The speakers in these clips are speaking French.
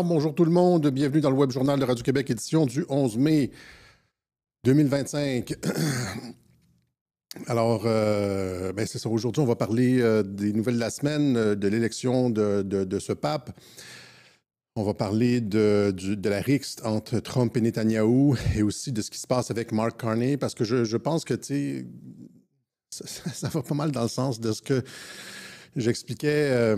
Alors, bonjour tout le monde, bienvenue dans le Web Journal de Radio-Québec, édition du 11 mai 2025. Alors, c'est ça, aujourd'hui, on va parler des nouvelles de la semaine, de l'élection de ce pape. On va parler de la rixe entre Trump et Netanyahou et aussi de ce qui se passe avec Mark Carney, parce que je pense que, tu sais, ça va pas mal dans le sens de ce que j'expliquais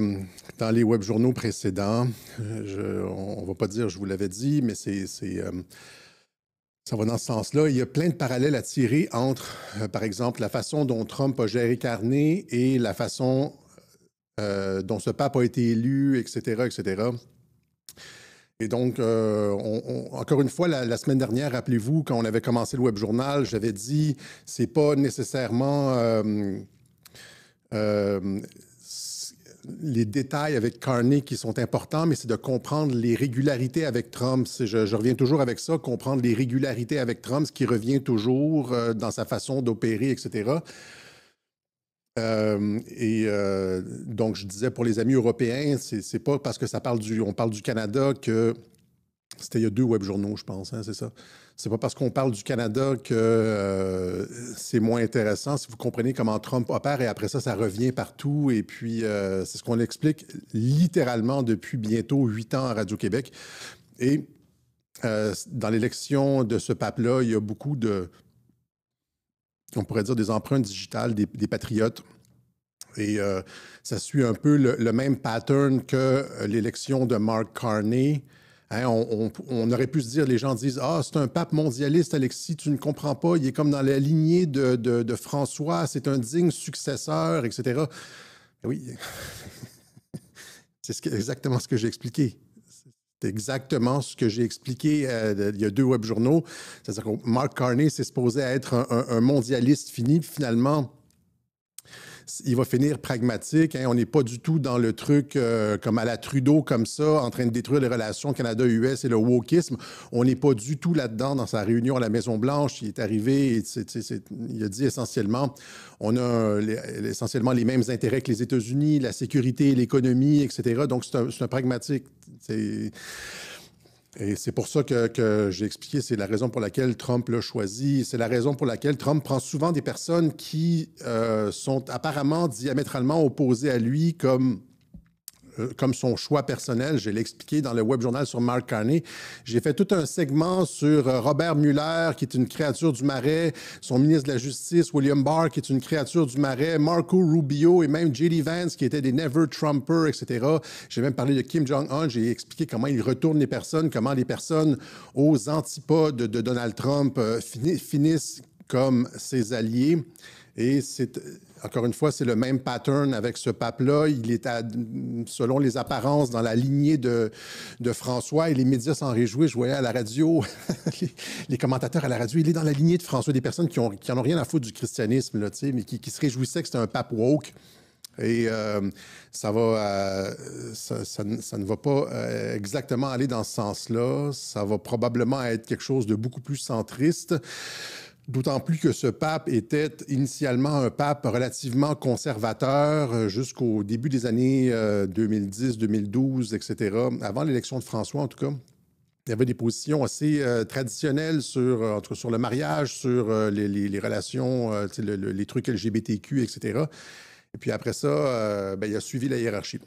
dans les web journaux précédents. On ne va pas dire, je vous l'avais dit, mais ça va dans ce sens-là. Il y a plein de parallèles à tirer entre, par exemple, la façon dont Trump a géré Carney et la façon dont ce pape a été élu, etc., etc. Et donc, encore une fois, la semaine dernière, rappelez-vous, quand on avait commencé le web journal, j'avais dit, c'est pas nécessairement les détails avec Carney qui sont importants, mais c'est de comprendre les régularités avec Trump. Je reviens toujours avec ça, comprendre les régularités avec Trump, ce qui revient toujours dans sa façon d'opérer, etc. Donc, je disais pour les amis européens, c'est pas parce que on parle du Canada que c'était il y a 2 web journaux, je pense, hein, c'est ça. C'est pas parce qu'on parle du Canada que c'est moins intéressant. Si vous comprenez comment Trump opère, et après ça, ça revient partout. Et puis, c'est ce qu'on explique littéralement depuis bientôt 8 ans à Radio-Québec. Et dans l'élection de ce pape-là, il y a beaucoup on pourrait dire, des empreintes digitales, des patriotes. Et ça suit un peu le même pattern que l'élection de Mark Carney. Hein, on aurait pu se dire, les gens disent « Ah, c'est un pape mondialiste, Alexis, tu ne comprends pas, il est comme dans la lignée de François, c'est un digne successeur, etc. » Oui, c'est exactement ce que j'ai expliqué. C'est exactement ce que j'ai expliqué il y a 2 web journaux. C'est-à-dire que Mark Carney, c'est supposé être un mondialiste fini, puis finalement, il va finir pragmatique. Hein. On n'est pas du tout dans le truc comme à la Trudeau, comme ça, en train de détruire les relations Canada-US et le wokisme. On n'est pas du tout là-dedans dans sa réunion à la Maison-Blanche. Il est arrivé, il a dit essentiellement, on a essentiellement les mêmes intérêts que les États-Unis, la sécurité, l'économie, etc. Donc, c'est un pragmatique. Et c'est pour ça que j'ai expliqué, c'est la raison pour laquelle Trump l'a choisi. C'est la raison pour laquelle Trump prend souvent des personnes qui sont apparemment diamétralement opposées à lui comme son choix personnel. Je l'ai expliqué dans le web journal sur Mark Carney. J'ai fait tout un segment sur Robert Mueller, qui est une créature du Marais, son ministre de la Justice, William Barr, qui est une créature du Marais, Marco Rubio et même J.D. Vance, qui étaient des Never Trumpers, etc. J'ai même parlé de Kim Jong-un. J'ai expliqué comment il retourne les personnes, comment les personnes aux antipodes de Donald Trump finissent comme ses alliés. Et encore une fois, c'est le même pattern avec ce pape-là. Il est, selon les apparences, dans la lignée de François et les médias s'en réjouissent. Je voyais à la radio, les commentateurs à la radio, il est dans la lignée de François, des personnes qui en ont rien à foutre du christianisme, là, mais qui se réjouissaient que c'était un pape woke. Et ça ne va pas exactement aller dans ce sens-là. Ça va probablement être quelque chose de beaucoup plus centriste. D'autant plus que ce pape était initialement un pape relativement conservateur jusqu'au début des années 2010, 2012, etc. Avant l'élection de François, en tout cas. Il y avait des positions assez traditionnelles sur le mariage, sur les relations, les trucs LGBTQ, etc. Et puis après ça, il a suivi la hiérarchie.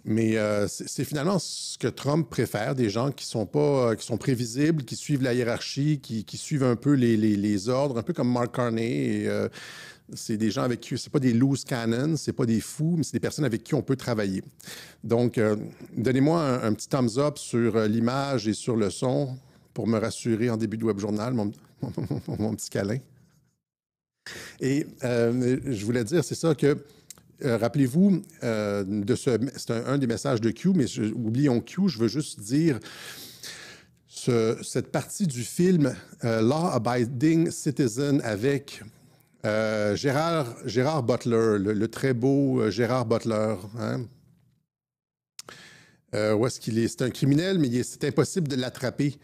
Mais c'est finalement ce que Trump préfère, des gens qui sont prévisibles, qui suivent la hiérarchie, qui suivent un peu les ordres, un peu comme Mark Carney. Et, c'est des gens avec qui, c'est pas des loose cannons, c'est pas des fous, mais c'est des personnes avec qui on peut travailler. Donc, donnez-moi un petit thumbs up sur l'image et sur le son pour me rassurer en début de web journal, mon petit câlin. Et je voulais dire, c'est ça que rappelez-vous, c'est un des messages de Q, mais oublions Q, je veux juste dire cette partie du film Law Abiding Citizen avec Gérard Butler, le très beau Gérard Butler. Hein? Où est-ce qu'il est? C'est un criminel, mais c'est impossible de l'attraper.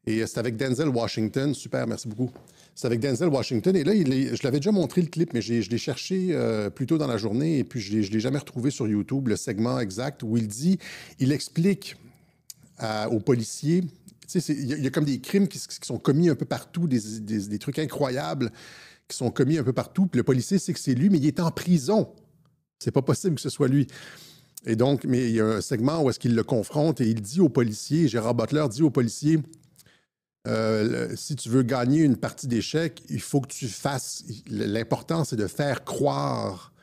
Et c'est avec Denzel Washington. Super, merci beaucoup. C'est avec Denzel Washington. Et là, je l'avais déjà montré le clip, mais je l'ai cherché plus tôt dans la journée et puis je ne l'ai jamais retrouvé sur YouTube, le segment exact où il explique aux policiers. Tu sais, il y a comme des crimes qui sont commis un peu partout, des trucs incroyables qui sont commis un peu partout. Puis le policier sait que c'est lui, mais il est en prison. C'est pas possible que ce soit lui. Et donc, mais il y a un segment où est-ce qu'il le confronte et il dit au policier, Gérard Butler dit au policier, si tu veux gagner une partie d'échecs, il faut que tu fasses... L'important, c'est de faire croire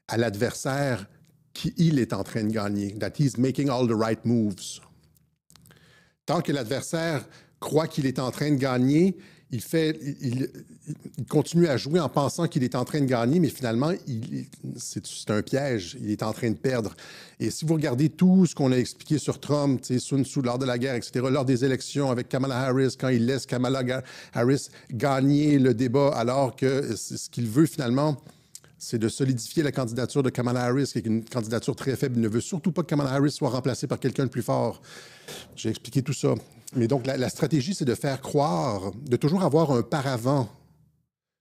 à l'adversaire qu'il est en train de gagner, that he's making all the right moves. Tant que l'adversaire croit qu'il est en train de gagner, il continue à jouer en pensant qu'il est en train de gagner, mais finalement, c'est un piège. Il est en train de perdre. Et si vous regardez tout ce qu'on a expliqué sur Trump, Sun Tzu, lors de la guerre, etc., lors des élections avec Kamala Harris, quand il laisse Kamala Harris gagner le débat, alors que ce qu'il veut finalement, c'est de solidifier la candidature de Kamala Harris, qui est une candidature très faible. Il ne veut surtout pas que Kamala Harris soit remplacée par quelqu'un de plus fort. J'ai expliqué tout ça. Mais donc, la stratégie, c'est de faire croire, de toujours avoir un paravent,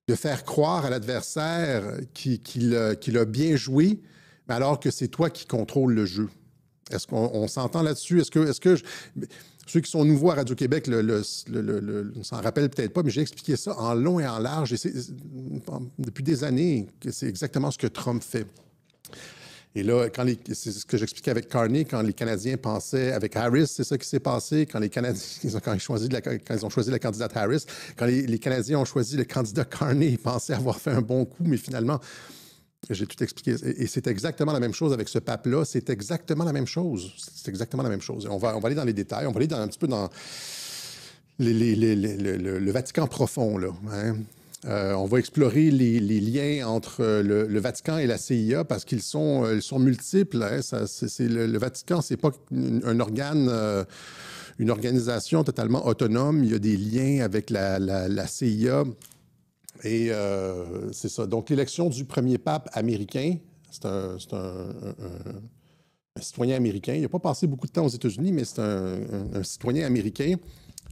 de faire croire à l'adversaire qu'il a bien joué, mais alors que c'est toi qui contrôle le jeu. Est-ce qu'on s'entend là-dessus? Ceux qui sont nouveaux à Radio-Québec ne s'en rappellent peut-être pas, mais j'ai expliqué ça en long et en large, et depuis des années, que c'est exactement ce que Trump fait. Et là, c'est ce que j'expliquais avec Carney, quand les Canadiens pensaient, avec Harris, c'est ça qui s'est passé, quand ils ont choisi la candidate Harris, quand les Canadiens ont choisi le candidat Carney, ils pensaient avoir fait un bon coup, mais finalement, j'ai tout expliqué. Et c'est exactement la même chose avec ce pape-là, c'est exactement la même chose. C'est exactement la même chose. On va aller dans les détails, on va aller un petit peu dans le Vatican profond, là, hein? On va explorer les liens entre le Vatican et la CIA parce qu'ils sont multiples. Hein. Le Vatican, c'est pas un organe, une organisation totalement autonome. Il y a des liens avec la CIA. Et c'est ça. Donc, l'élection du premier pape américain, c'est un citoyen américain. Il n'a pas passé beaucoup de temps aux États-Unis, mais c'est un citoyen américain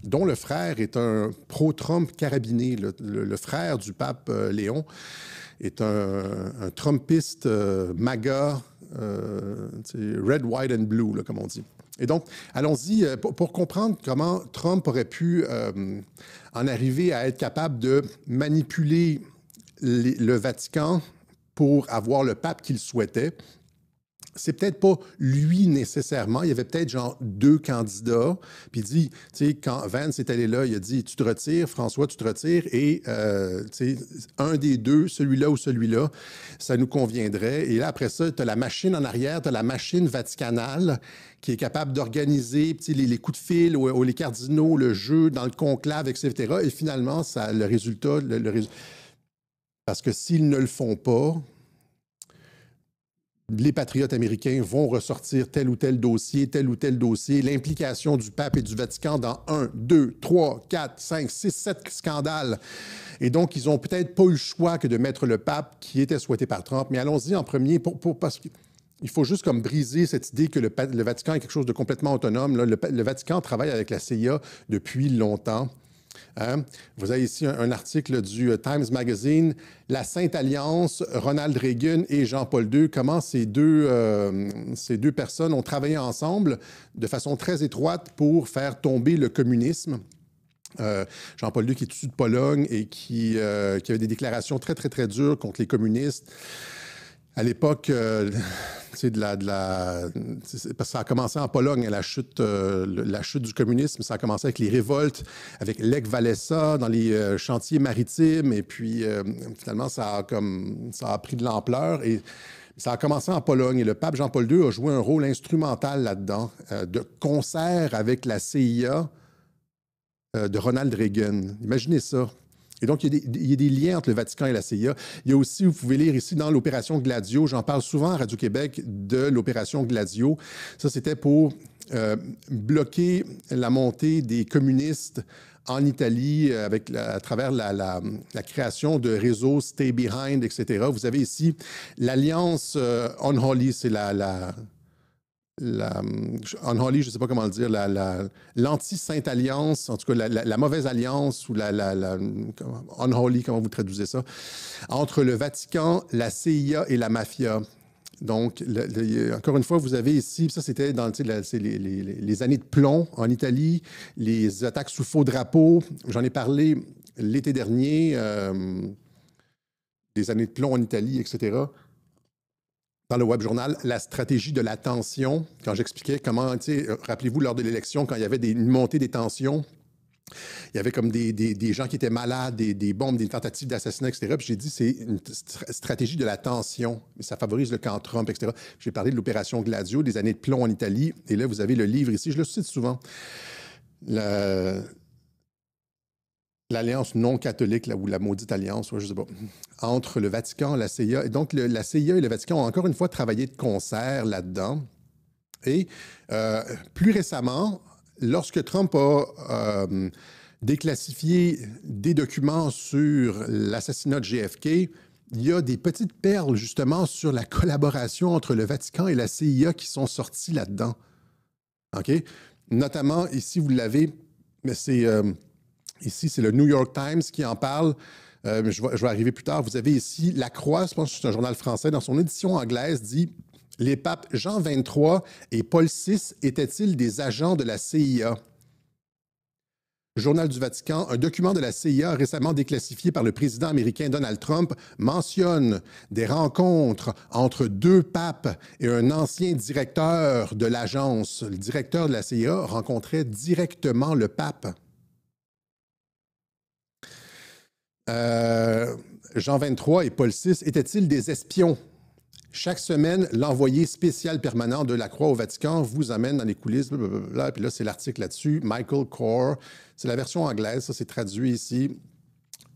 dont le frère est un pro-Trump carabiné. Le frère du pape Léon est un Trumpiste MAGA, red, white and blue, là, comme on dit. Et donc, allons-y, pour comprendre comment Trump aurait pu en arriver à être capable de manipuler le Vatican pour avoir le pape qu'il souhaitait. C'est peut-être pas lui nécessairement. Il y avait peut-être genre 2 candidats. Puis il dit, tu sais, quand Vance est allé là, il a dit, tu te retires, François, tu te retires. Et, tu sais, un des 2, celui-là ou celui-là, ça nous conviendrait. Et là, après ça, tu as la machine en arrière, tu as la machine vaticanale qui est capable d'organiser les coups de fil les cardinaux, le jeu dans le conclave, etc. Et finalement, le résultat, parce que s'ils ne le font pas, les patriotes américains vont ressortir tel ou tel dossier, l'implication du pape et du Vatican dans 1, 2, 3, 4, 5, 6, 7 scandales. Et donc, ils n'ont peut-être pas eu le choix que de mettre le pape qui était souhaité par Trump. Mais allons-y en premier, parce qu'il faut juste comme briser cette idée que le Vatican est quelque chose de complètement autonome. Là, le Vatican travaille avec la CIA depuis longtemps. Hein? Vous avez ici un article du Times Magazine, La Sainte Alliance, Ronald Reagan et Jean-Paul II, comment ces deux personnes ont travaillé ensemble de façon très étroite pour faire tomber le communisme. Jean-Paul II qui est issu de Pologne et qui avait des déclarations très, très, très dures contre les communistes. À l'époque, parce que ça a commencé en Pologne, la chute du communisme, ça a commencé avec les révoltes, avec Lech Walesa dans les chantiers maritimes, et puis finalement, ça a pris de l'ampleur, et ça a commencé en Pologne, et le pape Jean-Paul II a joué un rôle instrumental là-dedans, de concert avec la CIA de Ronald Reagan. Imaginez ça. Et donc, il y a des liens entre le Vatican et la CIA. Il y a aussi, vous pouvez lire ici, dans l'opération Gladio, j'en parle souvent à Radio-Québec de l'opération Gladio. Ça, c'était pour bloquer la montée des communistes en Italie à travers la création de réseaux Stay Behind, etc. Vous avez ici l'Alliance Unholy, c'est Unholy, je ne sais pas comment le dire, l'anti-sainte alliance, en tout cas la mauvaise alliance ou Unholy, comment vous traduisez ça, entre le Vatican, la CIA et la mafia. Donc, encore une fois, vous avez ici, ça c'était dans les années de plomb en Italie, les attaques sous faux drapeau. J'en ai parlé l'été dernier, des années de plomb en Italie, etc. Dans le web journal, la stratégie de la tension, quand j'expliquais comment, rappelez-vous, lors de l'élection, quand il y avait une montée des tensions, il y avait comme des gens qui étaient malades, des bombes, des tentatives d'assassinat, etc. Puis j'ai dit, c'est une stratégie de la tension. Ça favorise le camp Trump, etc. J'ai parlé de l'opération Gladio, des années de plomb en Italie. Et là, vous avez le livre ici. Je le cite souvent. L'alliance non catholique, ou la maudite alliance, je ne sais pas, entre le Vatican et la CIA. Et donc, la CIA et le Vatican ont encore une fois travaillé de concert là-dedans. Et plus récemment, lorsque Trump a déclassifié des documents sur l'assassinat de JFK, il y a des petites perles justement sur la collaboration entre le Vatican et la CIA qui sont sorties là-dedans. OK? Notamment, ici, vous l'avez, mais c'est... ici, c'est le New York Times qui en parle. Mais je vais arriver plus tard. Vous avez ici La Croix, je pense que c'est un journal français, dans son édition anglaise, dit « Les papes Jean XXIII et Paul VI étaient-ils des agents de la CIA ?» Journal du Vatican, un document de la CIA récemment déclassifié par le président américain Donald Trump mentionne des rencontres entre deux papes et un ancien directeur de l'agence. Le directeur de la CIA rencontrait directement le pape. Jean XXIII et Paul VI étaient-ils des espions? Chaque semaine, l'envoyé spécial permanent de la Croix au Vatican vous amène dans les coulisses, blablabla. Puis là, c'est l'article là-dessus. Michael Corr, c'est la version anglaise, ça c'est traduit ici.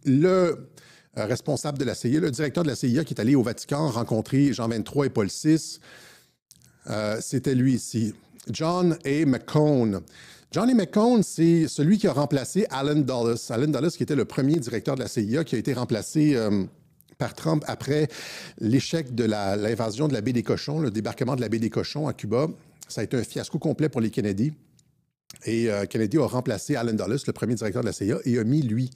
Le responsable de la CIA, le directeur de la CIA qui est allé au Vatican rencontrer Jean XXIII et Paul VI, c'était lui ici, John A. McCone. John A. McCone, c'est celui qui a remplacé Allen Dulles. Allen Dulles, qui était le premier directeur de la CIA, qui a été remplacé par Trump après l'échec de l'invasion de la baie des Cochons, le débarquement de la baie des Cochons à Cuba. Ça a été un fiasco complet pour les Kennedy. Et Kennedy a remplacé Allen Dulles, le premier directeur de la CIA, et a mis, lui,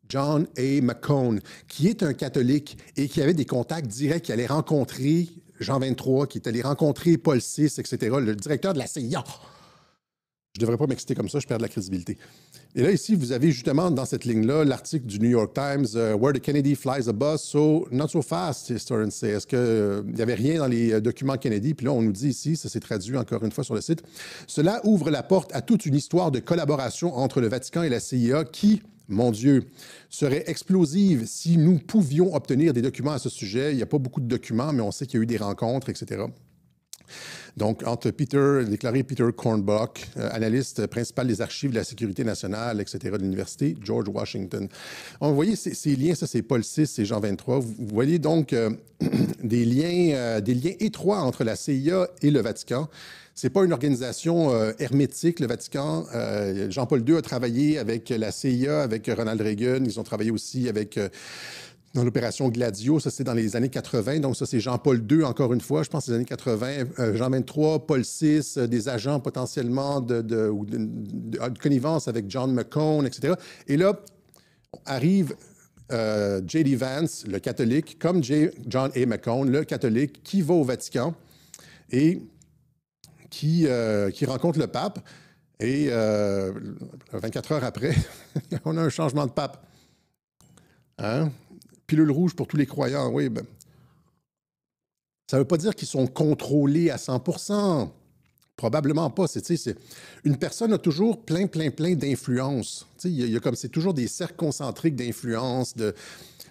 John A. McCone, qui est un catholique et qui avait des contacts directs, qui allait rencontrer Jean XXIII, qui est allé rencontrer Paul VI, etc., le directeur de la CIA. Je ne devrais pas m'exciter comme ça, je perds de la crédibilité. Et là, ici, vous avez justement dans cette ligne-là l'article du New York Times, Where the Kennedy flies a bus, so not so fast, historians say. Est-ce qu'il n'y avait rien dans les documents Kennedy? Puis là, on nous dit ici, ça s'est traduit encore une fois sur le site, cela ouvre la porte à toute une histoire de collaboration entre le Vatican et la CIA qui, mon Dieu, serait explosive si nous pouvions obtenir des documents à ce sujet. Il n'y a pas beaucoup de documents, mais on sait qu'il y a eu des rencontres, etc. Donc, entre déclaré Peter Kornbach, analyste principal des archives de la sécurité nationale, etc., de l'Université George Washington. Vous voyez ces liens, ça c'est Paul VI et Jean XXIII. Vous voyez donc des liens étroits entre la CIA et le Vatican. Ce n'est pas une organisation hermétique, le Vatican. Jean-Paul II a travaillé avec la CIA, avec Ronald Reagan. Ils ont travaillé aussi avec... dans l'opération Gladio, ça c'est dans les années 80, donc ça c'est Jean-Paul II, encore une fois, je pense les années 80, Jean XXIII, Paul VI, des agents potentiellement de connivence avec John McCone, etc. Et là, arrive J.D. Vance, le catholique, comme John A. McCone, le catholique, qui va au Vatican et qui rencontre le pape. Et 24 heures après, on a un changement de pape. Hein? Pilule rouge pour tous les croyants, oui. Ben, ça ne veut pas dire qu'ils sont contrôlés à 100%. Probablement pas. Une personne a toujours plein d'influences. C'est toujours des cercles concentriques d'influence,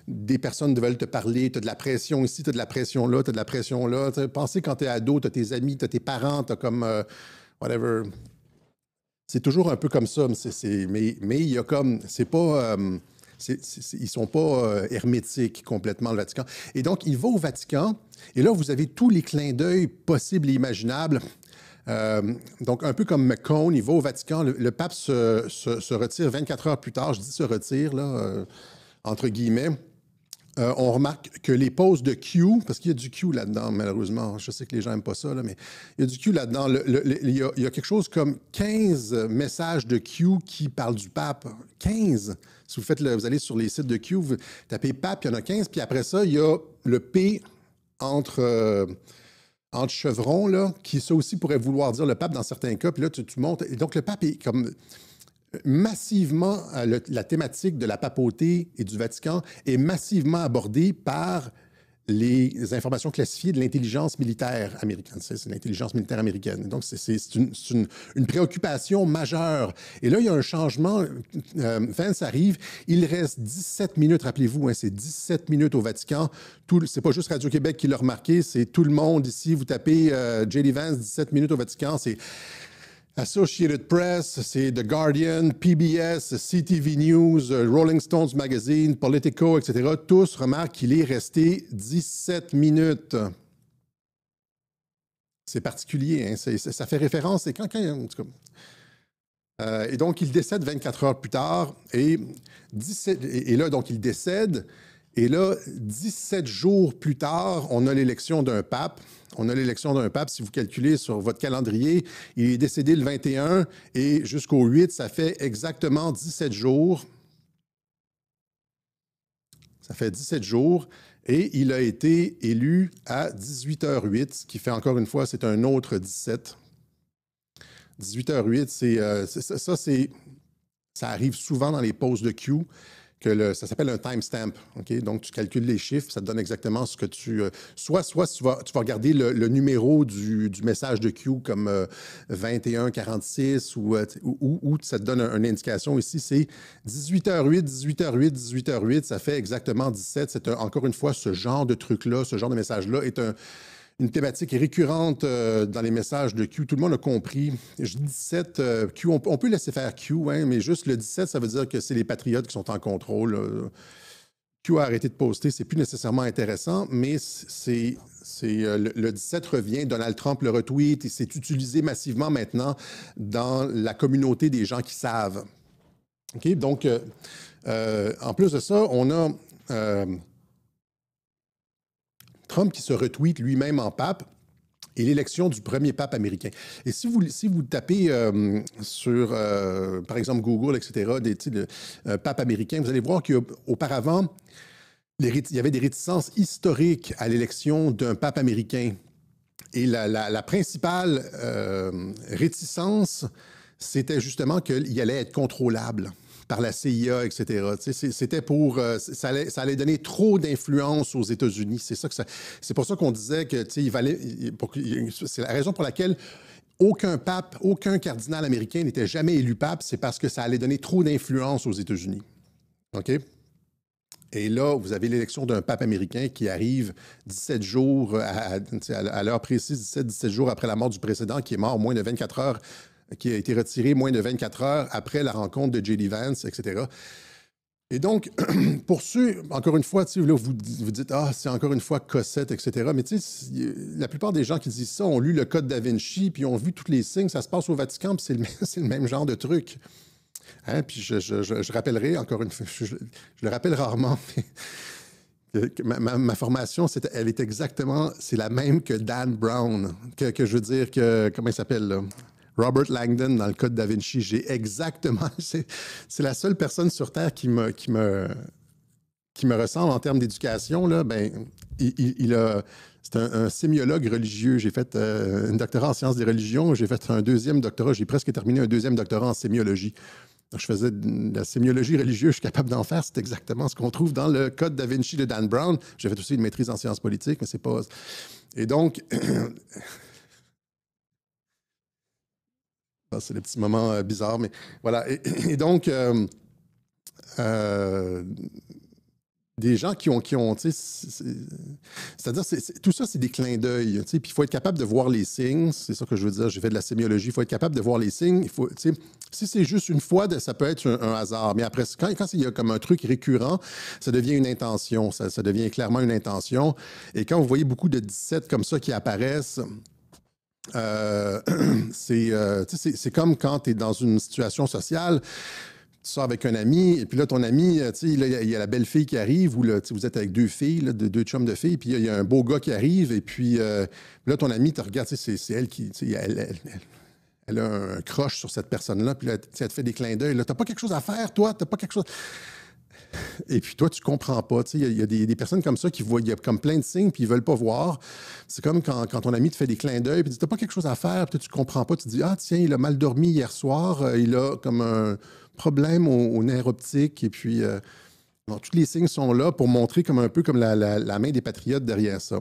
des personnes veulent te parler, tu as de la pression ici, tu as de la pression là, tu as de la pression là. Pensez quand tu es ado, tu as tes amis, tu as tes parents, tu as comme whatever. C'est toujours un peu comme ça, mais il y a comme... C'est pas... ils ne sont pas hermétiques complètement, le Vatican. Et donc, il va au Vatican, et là, vous avez tous les clins d'œil possibles et imaginables. Donc, un peu comme McCone, il va au Vatican, le pape se retire 24 heures plus tard, je dis se retire, là, entre guillemets. On remarque que les poses de Q, parce qu'il y a du Q là-dedans, malheureusement, je sais que les gens n'aiment pas ça, là, mais il y a du Q là-dedans. Il y a quelque chose comme 15 messages de Q qui parlent du pape. 15! Si vous allez sur les sites de Q, vous tapez pape, il y en a 15, puis après ça, il y a le P entre entre chevrons, là, qui ça aussi pourrait vouloir dire le pape dans certains cas. Puis là, tu montes. Et donc, le pape est comme massivement, la thématique de la papauté et du Vatican est massivement abordée par les informations classifiées de l'intelligence militaire américaine. C'est l'intelligence militaire américaine. Donc, c'est une préoccupation majeure. Et là, il y a un changement. Vance arrive. Il reste 17 minutes, rappelez-vous, hein, c'est 17 minutes au Vatican. C'est pas juste Radio-Québec qui l'a remarqué, c'est tout le monde ici. Vous tapez J.D. Vance, 17 minutes au Vatican, c'est Associated Press, c'est The Guardian, PBS, CTV News, Rolling Stones Magazine, Politico, etc. Tous remarquent qu'il est resté 17 minutes. C'est particulier, hein? Ça fait référence. C'est quand en tout cas. Et donc, il décède 24 heures plus tard. Et là, donc, il décède. Et là, 17 jours plus tard, on a l'élection d'un pape. On a l'élection d'un pape. Si vous calculez sur votre calendrier, il est décédé le 21 et jusqu'au 8, ça fait exactement 17 jours. Ça fait 17 jours. Et il a été élu à 18h08, ce qui fait encore une fois, c'est un autre 17. 18h08, ça arrive souvent dans les pauses de Q. Ça s'appelle un timestamp. Okay? Donc, tu calcules les chiffres, ça te donne exactement ce que tu... soit tu vas regarder le numéro du message de Q comme 2146 ou ça te donne une indication ici, c'est 18h08, 18h08, 18h08, ça fait exactement 17. C'est encore une fois, ce genre de truc-là, ce genre de message-là est une thématique récurrente dans les messages de Q. Tout le monde a compris. Je dis 17, Q, on peut laisser faire Q, hein, mais juste le 17, ça veut dire que c'est les patriotes qui sont en contrôle. Q a arrêté de poster, c'est plus nécessairement intéressant, mais le 17 revient, Donald Trump le retweet, et c'est utilisé massivement maintenant dans la communauté des gens qui savent. Okay? Donc, en plus de ça, on a... Trump qui se retweet lui-même en pape et l'élection du premier pape américain. Et si vous tapez sur, par exemple, Google, etc., pape américain, vous allez voir qu'auparavant, il y avait des réticences historiques à l'élection d'un pape américain. Et la principale réticence, c'était justement qu'il allait être contrôlable par la CIA, etc. C'était pour... ça allait donner trop d'influence aux États-Unis. C'est pour ça qu'on disait que il valait... C'est la raison pour laquelle aucun pape, aucun cardinal américain n'était jamais élu pape, c'est parce que ça allait donner trop d'influence aux États-Unis. OK? Et là, vous avez l'élection d'un pape américain qui arrive 17 jours, à l'heure précise, 17 jours après la mort du précédent, qui est mort moins de 24 heures, qui a été retiré moins de 24 heures après la rencontre de J.D. Vance, etc. Et donc, pour ceux, encore une fois, là, vous dites « Ah, c'est encore une fois Cossette, etc. » Mais la plupart des gens qui disent ça ont lu le Code da Vinci, puis ont vu tous les signes, ça se passe au Vatican, puis c'est le même genre de truc. Hein? Puis je rappellerai, encore une fois, je le rappelle rarement, mais ma formation, elle est exactement, c'est la même que Dan Brown, que je veux dire, comment il s'appelle, là? Robert Langdon dans le Code da Vinci. J'ai exactement... C'est la seule personne sur Terre qui me ressemble en termes d'éducation. Là, ben, c'est un sémiologue religieux. J'ai fait un doctorat en sciences des religions. J'ai fait un deuxième doctorat. J'ai presque terminé un deuxième doctorat en sémiologie. Donc, je faisais de la sémiologie religieuse. Je suis capable d'en faire. C'est exactement ce qu'on trouve dans le Code da Vinci de Dan Brown. J'ai fait aussi une maîtrise en sciences politiques, mais c'est pas... Et donc... C'est le petit moment bizarre, mais voilà. Et donc, des gens qui ont c'est-à-dire, tout ça, c'est des clins d'œil. Puis il faut être capable de voir les signes. C'est ça que je veux dire. J'ai fait de la sémiologie. Il faut être capable de voir les signes. Si c'est juste une fois, ça peut être un hasard. Mais après, quand il y a comme un truc récurrent, ça devient une intention. Ça devient clairement une intention. Et quand vous voyez beaucoup de 17 comme ça qui apparaissent, c'est comme quand tu es dans une situation sociale, tu sors avec un ami, et puis là, ton ami, il y a la belle fille qui arrive, ou là, vous êtes avec deux filles, là, deux chums de filles, puis il y a un beau gars qui arrive, et puis là, ton ami te regarde, c'est elle qui... Elle a un croche sur cette personne-là, puis là, elle te fait des clins d'œil. T'as pas quelque chose à faire, toi? T'as pas quelque chose... Et puis toi, tu comprends pas. Il y a des personnes comme ça qui voient, il y a comme plein de signes, puis ils veulent pas voir. C'est comme quand ton ami te fait des clins d'œil, puis dit, t'as pas quelque chose à faire, puis toi, tu comprends pas. Tu te dis, ah tiens, il a mal dormi hier soir, il a comme un problème au nerf optique, et puis bon, tous les signes sont là pour montrer comme un peu comme la main des patriotes derrière ça.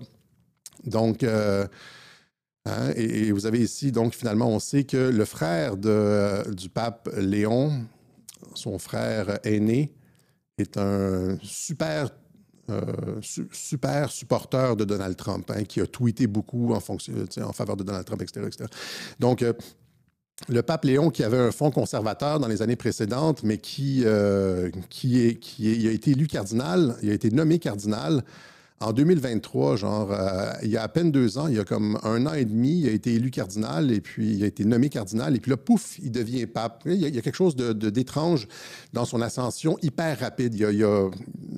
Donc, hein, et vous avez ici, donc finalement, on sait que le frère du pape Léon, son frère aîné, est un super supporter de Donald Trump, hein, qui a tweeté beaucoup en faveur de Donald Trump, etc. etc. Donc, le pape Léon, qui avait un fonds conservateur dans les années précédentes, mais qui a été élu cardinal, il a été nommé cardinal en 2023, il y a à peine 2 ans, il y a comme 1 an et demi, il a été élu cardinal et puis il a été nommé cardinal et puis là, pouf, il devient pape. Il y a quelque chose d'étrange dans son ascension hyper rapide. Il y a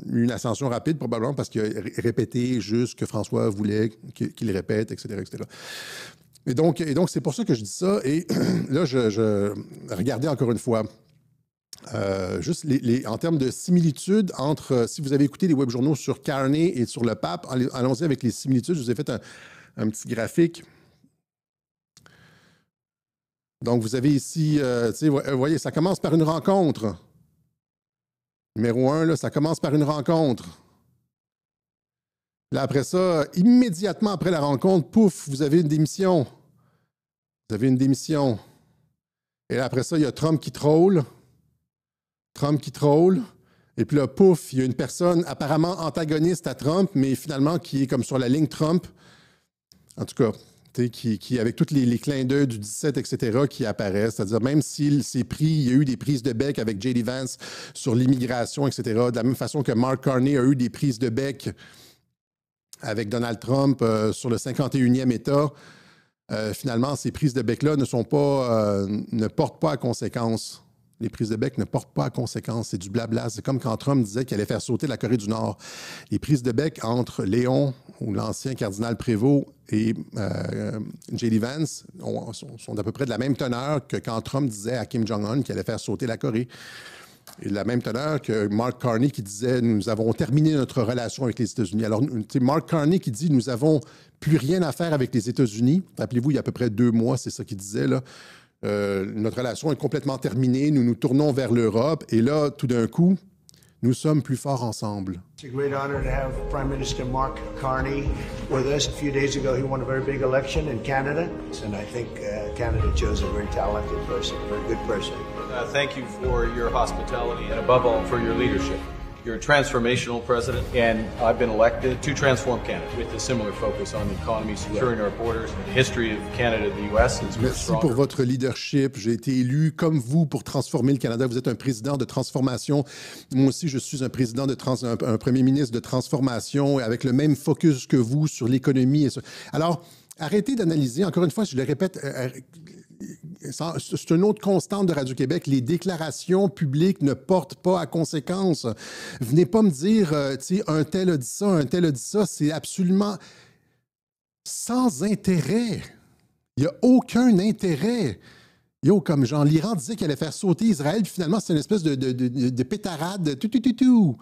une ascension rapide probablement parce qu'il a répété juste ce que François voulait qu'il répète, etc., etc. Et donc c'est pour ça que je dis ça. Et là, je regardais encore une fois. Juste en termes de similitudes entre, si vous avez écouté les webjournaux sur Carney et sur le pape, allons-y avec les similitudes. Je vous ai fait un petit graphique. Donc, vous avez ici, vous voyez, ça commence par une rencontre. Numéro 1, là, ça commence par une rencontre. Là, après ça, immédiatement après la rencontre, pouf, vous avez une démission. Vous avez une démission. Et là, après ça, il y a Trump qui troll. Et puis là, pouf, il y a une personne apparemment antagoniste à Trump, mais finalement qui est comme sur la ligne Trump. En tout cas, qui avec tous les clins d'œil du 17, etc., qui apparaissent. C'est-à-dire, même s'il s'est pris, il y a eu des prises de bec avec J.D. Vance sur l'immigration, etc., de la même façon que Mark Carney a eu des prises de bec avec Donald Trump sur le 51e État. Finalement, ces prises de bec-là ne portent pas à conséquence. Les prises de bec ne portent pas à conséquence. C'est du blabla. C'est comme quand Trump disait qu'il allait faire sauter la Corée du Nord. Les prises de bec entre Léon, ou l'ancien cardinal Prévost, et J.D. Vance sont d'à peu près de la même teneur que quand Trump disait à Kim Jong-un qu'il allait faire sauter la Corée. Et de la même teneur que Mark Carney qui disait « Nous avons terminé notre relation avec les États-Unis ». Alors, Mark Carney qui dit « Nous n'avons plus rien à faire avec les États-Unis ». Rappelez-vous, il y a à peu près 2 mois, c'est ça qu'il disait, là. Notre relation est complètement terminée, nous nous tournons vers l'Europe et là, tout d'un coup, nous sommes plus forts ensemble. It's a great honor to have Prime Minister Mark Carney with us. A few days ago, he won a very big election in Canada, and I think Canada chose a very talented person, a very good person. Thank you for your hospitality and above all for your leadership. You're a transformational president, and I've been elected to transform Canada with a similar focus on the economy, securing our borders, and the history of Canada, the U.S. Merci pour votre leadership. J'ai été élu comme vous pour transformer le Canada. Vous êtes un président de transformation. Moi aussi, je suis un président un premier ministre de transformation avec le même focus que vous sur l'économie. Alors, arrêtez d'analyser. Encore une fois, je le répète, c'est une autre constante de Radio-Québec. Les déclarations publiques ne portent pas à conséquence. Venez pas me dire, un tel a dit ça, un tel a dit ça. C'est absolument sans intérêt. Il n'y a aucun intérêt. Comme Jean l'Iran disait qu'il allait faire sauter Israël, puis finalement, c'est une espèce de pétarade. Tout.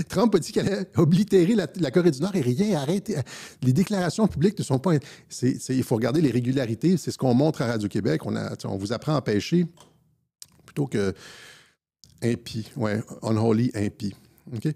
Trump a dit qu'il allait oblitérer la Corée du Nord et rien, arrêtez. Les déclarations publiques ne sont pas... il faut regarder les régularités, c'est ce qu'on montre à Radio-Québec. On vous apprend à pêcher plutôt que impie, unholy, impie. OK?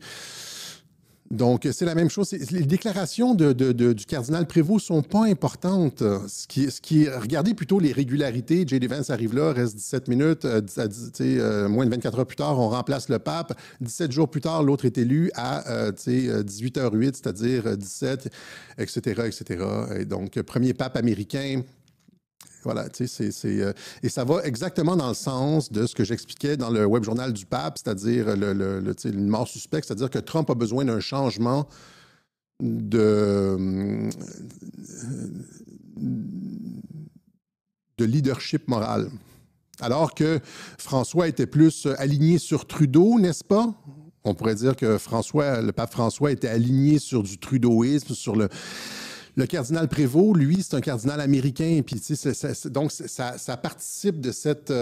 Donc, c'est la même chose. Les déclarations du cardinal Prévost ne sont pas importantes. Regardez plutôt les régularités. J.D. Vance arrive là, reste 17 minutes. Moins de 24 heures plus tard, on remplace le pape. 17 jours plus tard, l'autre est élu à 18h08, c'est-à-dire 17, etc., etc. Et donc, premier pape américain. Voilà, et ça va exactement dans le sens de ce que j'expliquais dans le web journal du pape, c'est-à-dire une mort suspecte, c'est-à-dire que Trump a besoin d'un changement de leadership moral. Alors que François était plus aligné sur Trudeau, n'est-ce pas? On pourrait dire que le pape François était aligné sur du trudeauisme, sur le cardinal Prévost, lui, c'est un cardinal américain. Puis, donc, ça participe de cette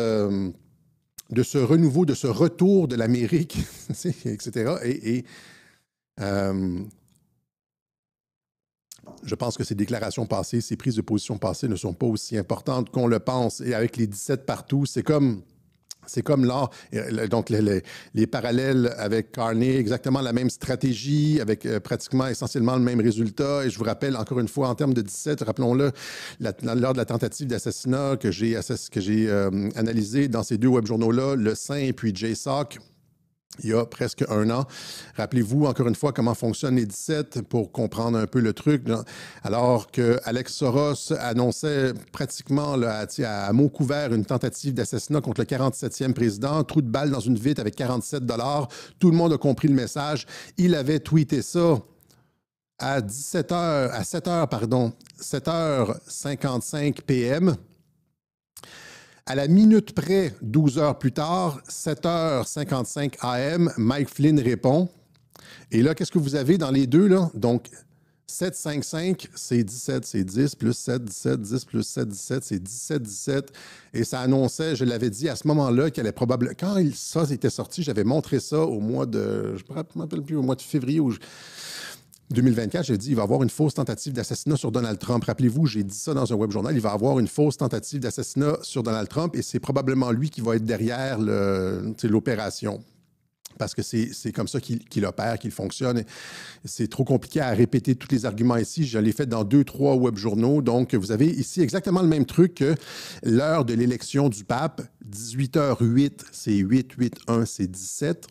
de ce renouveau, de ce retour de l'Amérique, etc. Je pense que ces déclarations passées, ces prises de position passées ne sont pas aussi importantes qu'on le pense. Et avec les 17 partout, c'est comme là, donc les parallèles avec Carney, exactement la même stratégie, avec pratiquement essentiellement le même résultat. Et je vous rappelle, encore une fois, en termes de 17, rappelons-le, lors de la tentative d'assassinat que j'ai analysé dans ces deux webjournaux-là, Le Saint et puis JSOC, il y a presque un an. Rappelez-vous encore une fois comment fonctionnent les 17 pour comprendre un peu le truc. Alors que Alex Soros annonçait pratiquement là, à mots couverts une tentative d'assassinat contre le 47e président, trou de balle dans une vitre avec 47 $. Tout le monde a compris le message. Il avait tweeté ça à 7h55 p.m. À la minute près, 12 heures plus tard, 7h55 AM, Mike Flynn répond. Et là, qu'est-ce que vous avez dans les deux, là? Donc, 755, c'est 17, c'est 10, plus 7, 17, 10, plus 7, 17, c'est 17, 17. Et ça annonçait, je l'avais dit à ce moment-là, qu'elle allait probablement... Quand ça était sorti, j'avais montré ça au mois de... Je ne me rappelle plus, au mois de février ou... 2024, j'ai dit, il va y avoir une fausse tentative d'assassinat sur Donald Trump. Rappelez-vous, j'ai dit ça dans un web journal, il va y avoir une fausse tentative d'assassinat sur Donald Trump et c'est probablement lui qui va être derrière l'opération. Parce que c'est comme ça qu'il opère, qu'il fonctionne. C'est trop compliqué à répéter tous les arguments ici. Je l'ai fait dans 2-3 web journaux. Donc, vous avez ici exactement le même truc que l'heure de l'élection du pape. 18h08, c'est 8-8-1, c'est 17.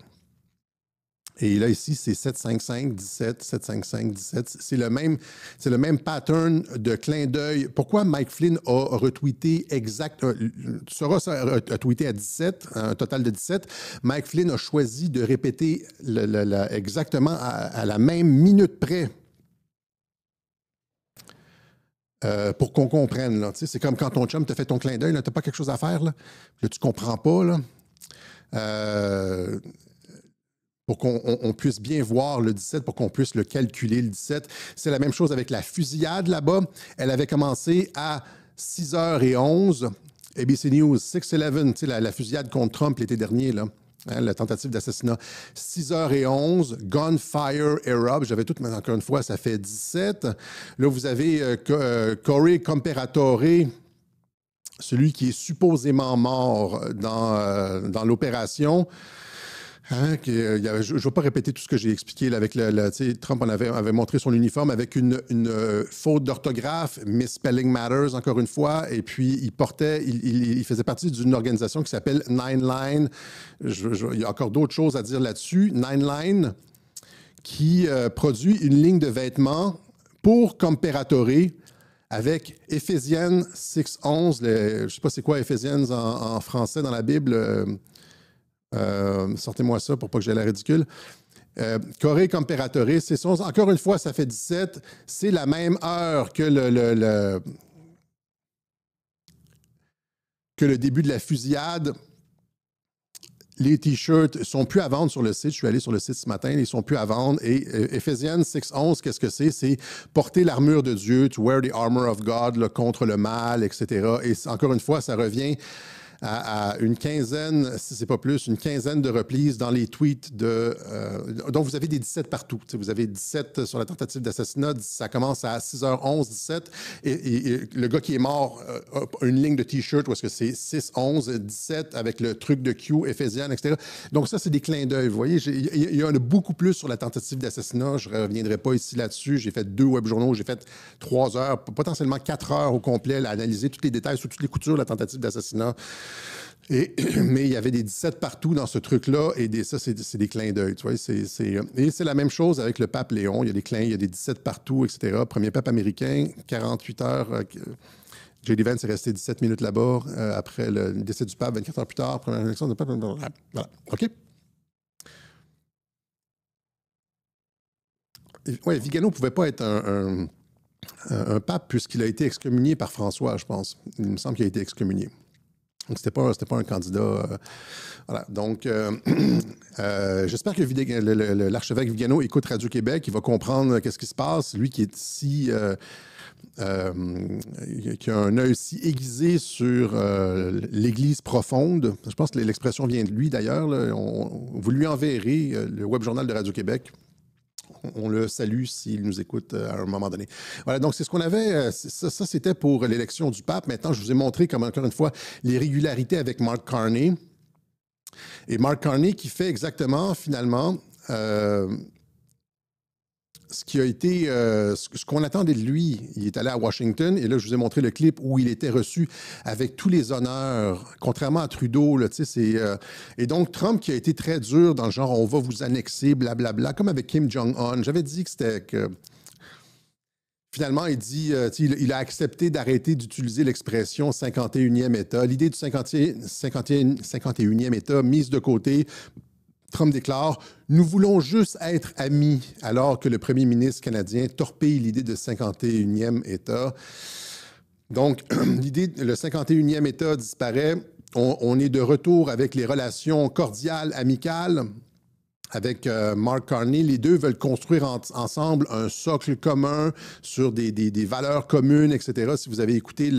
Et là, ici, c'est 755, 17, 755, 17. C'est le même pattern de clin d'œil. Pourquoi Mike Flynn a retweeté Soros a tweeté à 17, un total de 17. Mike Flynn a choisi de répéter exactement à la même minute près. Pour qu'on comprenne. Là. C'est comme quand ton chum te fait ton clin d'œil, tu n'as pas quelque chose à faire. Là tu ne comprends pas. Là. Pour qu'on puisse bien voir le 17, pour qu'on puisse le calculer, le 17. C'est la même chose avec la fusillade là-bas. Elle avait commencé à 6h11. ABC News, 6/11, la fusillade contre Trump l'été dernier, là. Hein, la tentative d'assassinat. 6h11, Gunfire Erupt. J'avais tout, mais encore une fois, ça fait 17. Là, vous avez Corey Comperatore, celui qui est supposément mort dans l'opération. Hein, je ne vais pas répéter tout ce que j'ai expliqué là, avec Trump avait montré son uniforme avec une faute d'orthographe, Misspelling Matters, encore une fois, et puis il faisait partie d'une organisation qui s'appelle Nine Line. Il y a encore d'autres choses à dire là-dessus. Nine Line, qui produit une ligne de vêtements pour Comperatore avec Éphésiennes 6:11. Je ne sais pas c'est quoi Éphésiennes en français dans la Bible. Sortez-moi ça pour pas que j'aie l'air ridicule. Corée Comperatore, c'est son. Encore une fois, ça fait 17. C'est la même heure que le début de la fusillade. Les T-shirts ne sont plus à vendre sur le site. Je suis allé sur le site ce matin. Ils ne sont plus à vendre. Et Ephésiens 6:11, qu'est-ce que c'est? C'est porter l'armure de Dieu, to wear the armor of God, là, contre le mal, etc. Et encore une fois, ça revient à une quinzaine, si ce n'est pas plus, une quinzaine de reprises dans les tweets donc, vous avez des 17 partout. Vous avez 17 sur la tentative d'assassinat. Ça commence à 6h11, 17. Et le gars qui est mort a une ligne de T-shirt où est-ce que c'est 6-11, 17 avec le truc de Q, Éphésiens, etc. Donc, ça, c'est des clins d'œil. Vous voyez, il y en a beaucoup plus sur la tentative d'assassinat. Je ne reviendrai pas ici là-dessus. J'ai fait 2 web journaux. J'ai fait 3 heures, potentiellement 4 heures au complet à analyser tous les détails sur toutes les coutures de la tentative d'assassinat. Mais il y avait des 17 partout dans ce truc-là, et ça, c'est des clins d'œil. Tu vois, et c'est la même chose avec le pape Léon. Il y a des 17 partout, etc. Premier pape américain, 48 heures. J.D. Vance est resté 17 minutes là-bas. Après le décès du pape, 24 heures plus tard, première élection du pape. Voilà. OK? Oui, Vigano ne pouvait pas être un pape puisqu'il a été excommunié par François, je pense. Il me semble qu'il a été excommunié. Donc, c'était pas un candidat. Voilà. Donc, j'espère que l'archevêque Vigano écoute Radio-Québec. Il va comprendre qu'est-ce qui se passe. Lui qui est si... qui a un œil si aiguisé sur l'Église profonde. Je pense que l'expression vient de lui, d'ailleurs. Vous lui enverrez le web journal de Radio-Québec. On le salue s'il nous écoute à un moment donné. Voilà, donc c'est ce qu'on avait. Ça, c'était pour l'élection du pape. Maintenant, je vous ai montré, comme encore une fois, les régularités avec Mark Carney. Et Mark Carney qui fait exactement, finalement, ce qui a été, ce qu'on attendait de lui. Il est allé à Washington et là, je vous ai montré le clip où il était reçu avec tous les honneurs, contrairement à Trudeau. Là, et donc, Trump qui a été très dur dans le genre « on va vous annexer, blablabla », comme avec Kim Jong-un. J'avais dit que c'était que... Finalement, il dit, il a accepté d'arrêter d'utiliser l'expression 51e État. L'idée du 51e État mise de côté. Trump déclare « Nous voulons juste être amis », alors que le premier ministre canadien torpille l'idée de 51e État. Donc, l'idée, le 51e État disparaît. On est de retour avec les relations cordiales, amicales avec Mark Carney. Les deux veulent construire ensemble un socle commun sur des valeurs communes, etc. Si vous avez écouté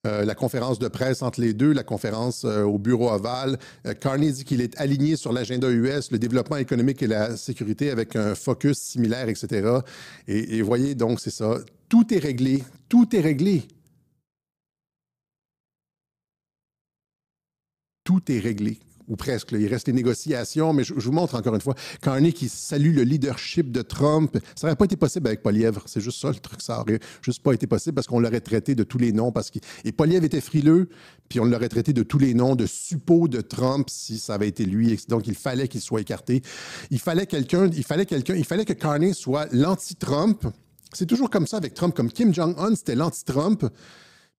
la conférence de presse entre les deux, la conférence au bureau ovale. Carney dit qu'il est aligné sur l'agenda US, le développement économique et la sécurité avec un focus similaire, etc. Et voyez, donc, c'est ça. Tout est réglé. Tout est réglé. Tout est réglé. Ou presque. Là. Il reste les négociations, mais je vous montre encore une fois. Carney qui salue le leadership de Trump. Ça n'aurait pas été possible avec Poilievre. C'est juste ça le truc. Ça n'aurait juste pas été possible parce qu'on l'aurait traité de tous les noms. Et Poilievre était frileux, puis on l'aurait traité de tous les noms de suppôts de Trump si ça avait été lui. Donc, il fallait qu'il soit écarté. Il fallait que Carney soit l'anti-Trump. C'est toujours comme ça avec Trump. Comme Kim Jong-un, c'était l'anti-Trump.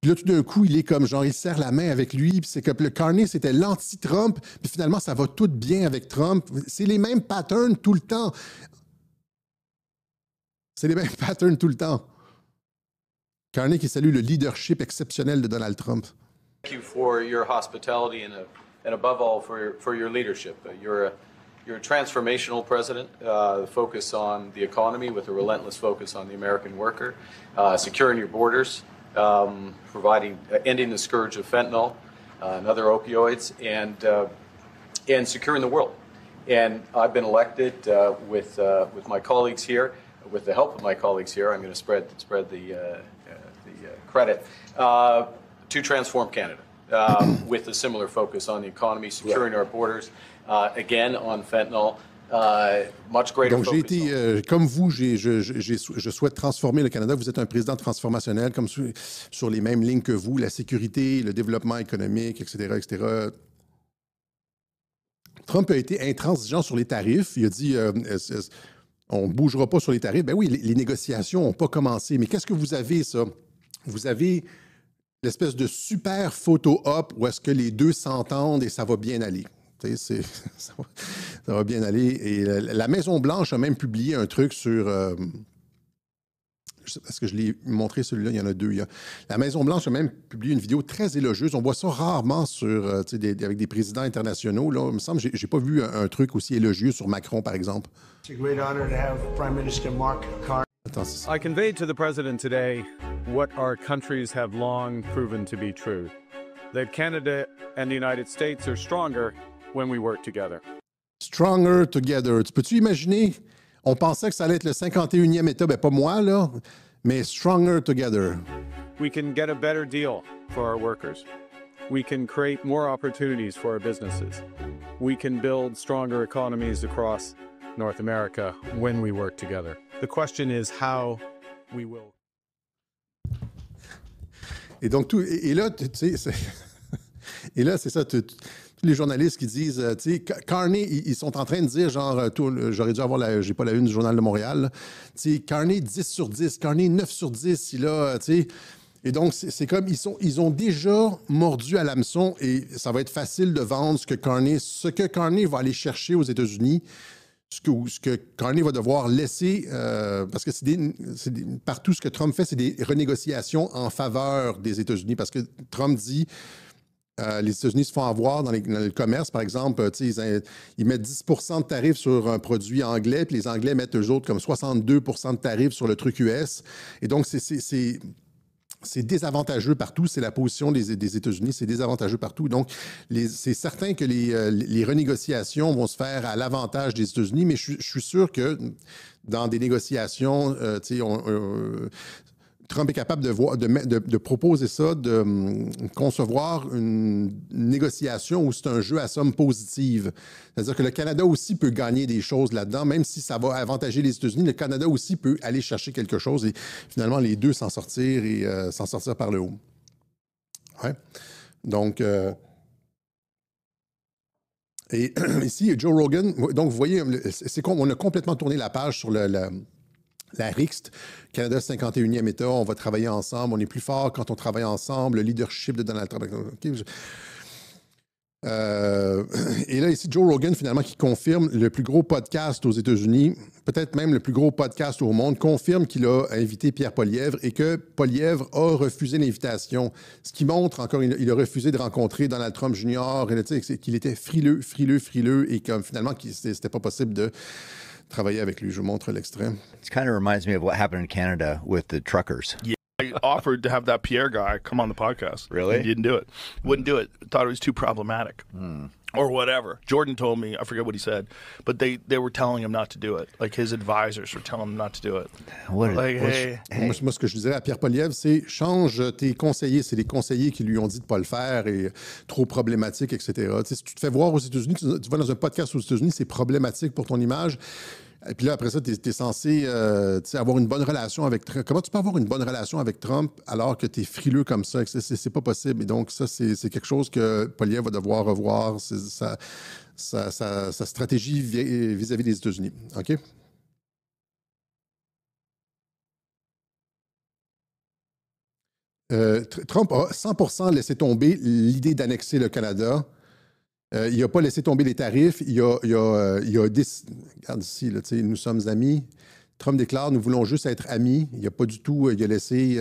Puis là, tout d'un coup, il est comme, genre, il serre la main avec lui. Puis c'est que le Carney, c'était l'anti-Trump. Puis finalement, ça va tout bien avec Trump. C'est les mêmes patterns tout le temps. C'est les mêmes patterns tout le temps. Carney qui salue le leadership exceptionnel de Donald Trump. Thank you for your hospitality and above all, for your leadership. You're a transformational president, focus on the economy with a relentless focus on the American worker, securing your borders, ending the scourge of fentanyl and other opioids, and securing the world. And I've been elected with my colleagues here, with the help of my colleagues here. I'm going to spread the credit to transform Canada with a similar focus on the economy, securing our borders, again on fentanyl. Donc, j'ai été, comme vous, je souhaite transformer le Canada. Vous êtes un président transformationnel, comme sur les mêmes lignes que vous, la sécurité, le développement économique, etc., etc. Trump a été intransigeant sur les tarifs. Il a dit, on ne bougera pas sur les tarifs. Ben oui, les négociations n'ont pas commencé. Mais qu'est-ce que vous avez, ça? Vous avez l'espèce de super photo-op où est-ce que les deux s'entendent et ça va bien aller. Ça va bien aller. Et la Maison-Blanche a même publié un truc sur... Est-ce que je l'ai montré, celui-là? Il y en a deux. La Maison-Blanche a même publié une vidéo très élogieuse. On voit ça rarement avec des présidents internationaux. Là. Il me semble que je n'ai pas vu un truc aussi élogieux sur Macron, par exemple. It's a great honor to have Prime Minister Mark Carney. I conveyed to the President today what our countries have long proven to be true. That Canada and the United States are stronger when we work together. Stronger together. Tu peux-tu imaginer? On pensait que ça allait être le 51e État, ben pas moi, là, mais stronger together. We can get a better deal for our workers. We can create more opportunities for our businesses. We can build stronger economies across North America when we work together. The question is how we will. Et donc, là, tu sais, et là, c'est ça, tous les journalistes qui disent, tu sais, Carney, ils sont en train de dire, genre, j'aurais dû avoir j'ai pas la une du Journal de Montréal, tu sais, Carney 10 sur 10, Carney 9 sur 10, il a, tu sais, et donc, c'est comme, ils ont déjà mordu à l'hameçon et ça va être facile de vendre ce que Carney va aller chercher aux États-Unis ce que Carney va devoir laisser, parce que partout ce que Trump fait, c'est des renégociations en faveur des États-Unis, parce que Trump dit les États-Unis se font avoir dans le commerce, par exemple, ils mettent 10 % de tarifs sur un produit anglais, puis les Anglais mettent eux autres comme 62 % de tarifs sur le truc US. Et donc, c'est désavantageux partout. C'est la position des États-Unis. C'est désavantageux partout. Donc, c'est certain que les renégociations vont se faire à l'avantage des États-Unis, mais je suis sûr que dans des négociations, Trump est capable de proposer ça, de concevoir une négociation où c'est un jeu à somme positive. C'est-à-dire que le Canada aussi peut gagner des choses là-dedans, même si ça va avantager les États-Unis, le Canada aussi peut aller chercher quelque chose et finalement les deux s'en sortir et s'en sortir par le haut. Ouais. Donc, et ici, Joe Rogan, donc vous voyez, on a complètement tourné la page sur la RICST, Canada 51e État, on va travailler ensemble, on est plus fort quand on travaille ensemble, le leadership de Donald Trump. Okay. Et là, ici, Joe Rogan, finalement, qui confirme le plus gros podcast aux États-Unis, peut-être même le plus gros podcast au monde, confirme qu'il a invité Pierre Poilievre et que Poilievre a refusé l'invitation. Ce qui montre, encore, il a refusé de rencontrer Donald Trump Jr., qu'il était frileux et que finalement, c'était pas possible de travailler avec lui. Je vous montre l'extrait. It kind of reminds me of what happened in Canada with the truckers. Yeah, I offered to have that Pierre guy come on the podcast. Really? He didn't do it. Wouldn't do it. Thought it was too problematic. Or whatever. Jordan told me, I forget what he said, but they were telling him not to do it. Like his advisors were telling him not to do it. Moi, ce que je dirais à Pierre Poilievre, c'est change tes conseillers. C'est les conseillers qui lui ont dit de ne pas le faire et trop problématique, etc. Si tu te fais voir aux États-Unis, tu vas dans un podcast aux États-Unis, c'est problématique pour ton image. Et puis là, après ça, tu es censé avoir une bonne relation avec Trump. Comment tu peux avoir une bonne relation avec Trump alors que tu es frileux comme ça? C'est pas possible. Et donc, ça, c'est quelque chose que Poilievre va devoir revoir, sa stratégie vis-à-vis des États-Unis. OK? Trump a 100% laissé tomber l'idée d'annexer le Canada. Il n'a pas laissé tomber les tarifs. Il a regarde ici, là, nous sommes amis. Trump déclare, nous voulons juste être amis. Il n'a pas du tout il a laissé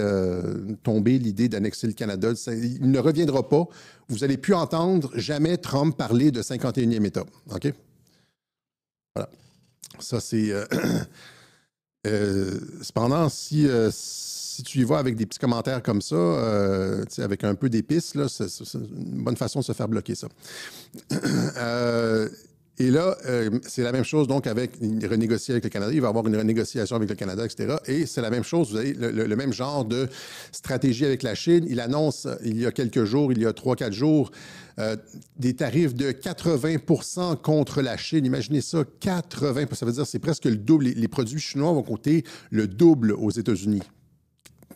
tomber l'idée d'annexer le Canada. Il ne reviendra pas. Vous n'allez plus entendre jamais Trump parler de 51e État. OK? Voilà. Ça, c'est... cependant, si tu y vas avec des petits commentaires comme ça, avec un peu d'épices, là, c'est une bonne façon de se faire bloquer ça. Et là, c'est la même chose donc avec renégocier avec le Canada. Il va y avoir une renégociation avec le Canada, etc. Et c'est la même chose, vous avez le même genre de stratégie avec la Chine. Il annonce il y a quelques jours, il y a 3-4 jours, des tarifs de 80% contre la Chine. Imaginez ça, 80%. Ça veut dire que c'est presque le double. Les produits chinois vont coûter le double aux États-Unis.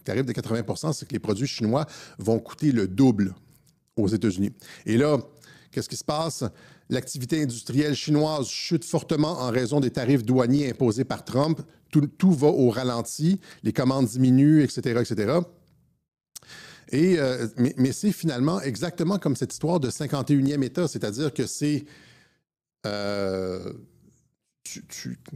Tarif de 80%, c'est que les produits chinois vont coûter le double aux États-Unis. Et là, qu'est-ce qui se passe? L'activité industrielle chinoise chute fortement en raison des tarifs douaniers imposés par Trump. Tout va au ralenti, les commandes diminuent, etc., etc. Mais c'est finalement exactement comme cette histoire de 51e État, c'est-à-dire que c'est...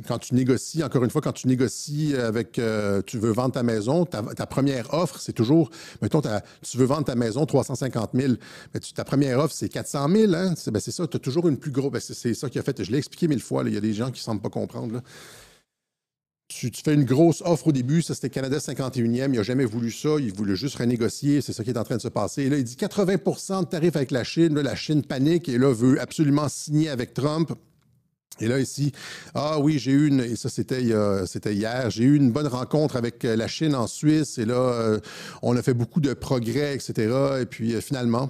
quand tu négocies, encore une fois, quand tu négocies avec, tu veux vendre ta maison, ta première offre, c'est toujours, mettons, tu veux vendre ta maison 350 000, mais ta première offre, c'est 400 000, hein? C'est ça, tu as toujours une plus grosse, c'est ça qui a fait, je l'ai expliqué 1000 fois, il y a des gens qui ne semblent pas comprendre, là. Tu fais une grosse offre au début, ça c'était Canada 51e, il n'a jamais voulu ça, il voulait juste renégocier, c'est ça qui est en train de se passer. Et là, il dit 80% de tarifs avec la Chine, là, la Chine panique et là veut absolument signer avec Trump. Et là, ici, oui, j'ai eu et ça c'était hier, j'ai eu une bonne rencontre avec la Chine en Suisse et là, on a fait beaucoup de progrès, etc. Et puis finalement,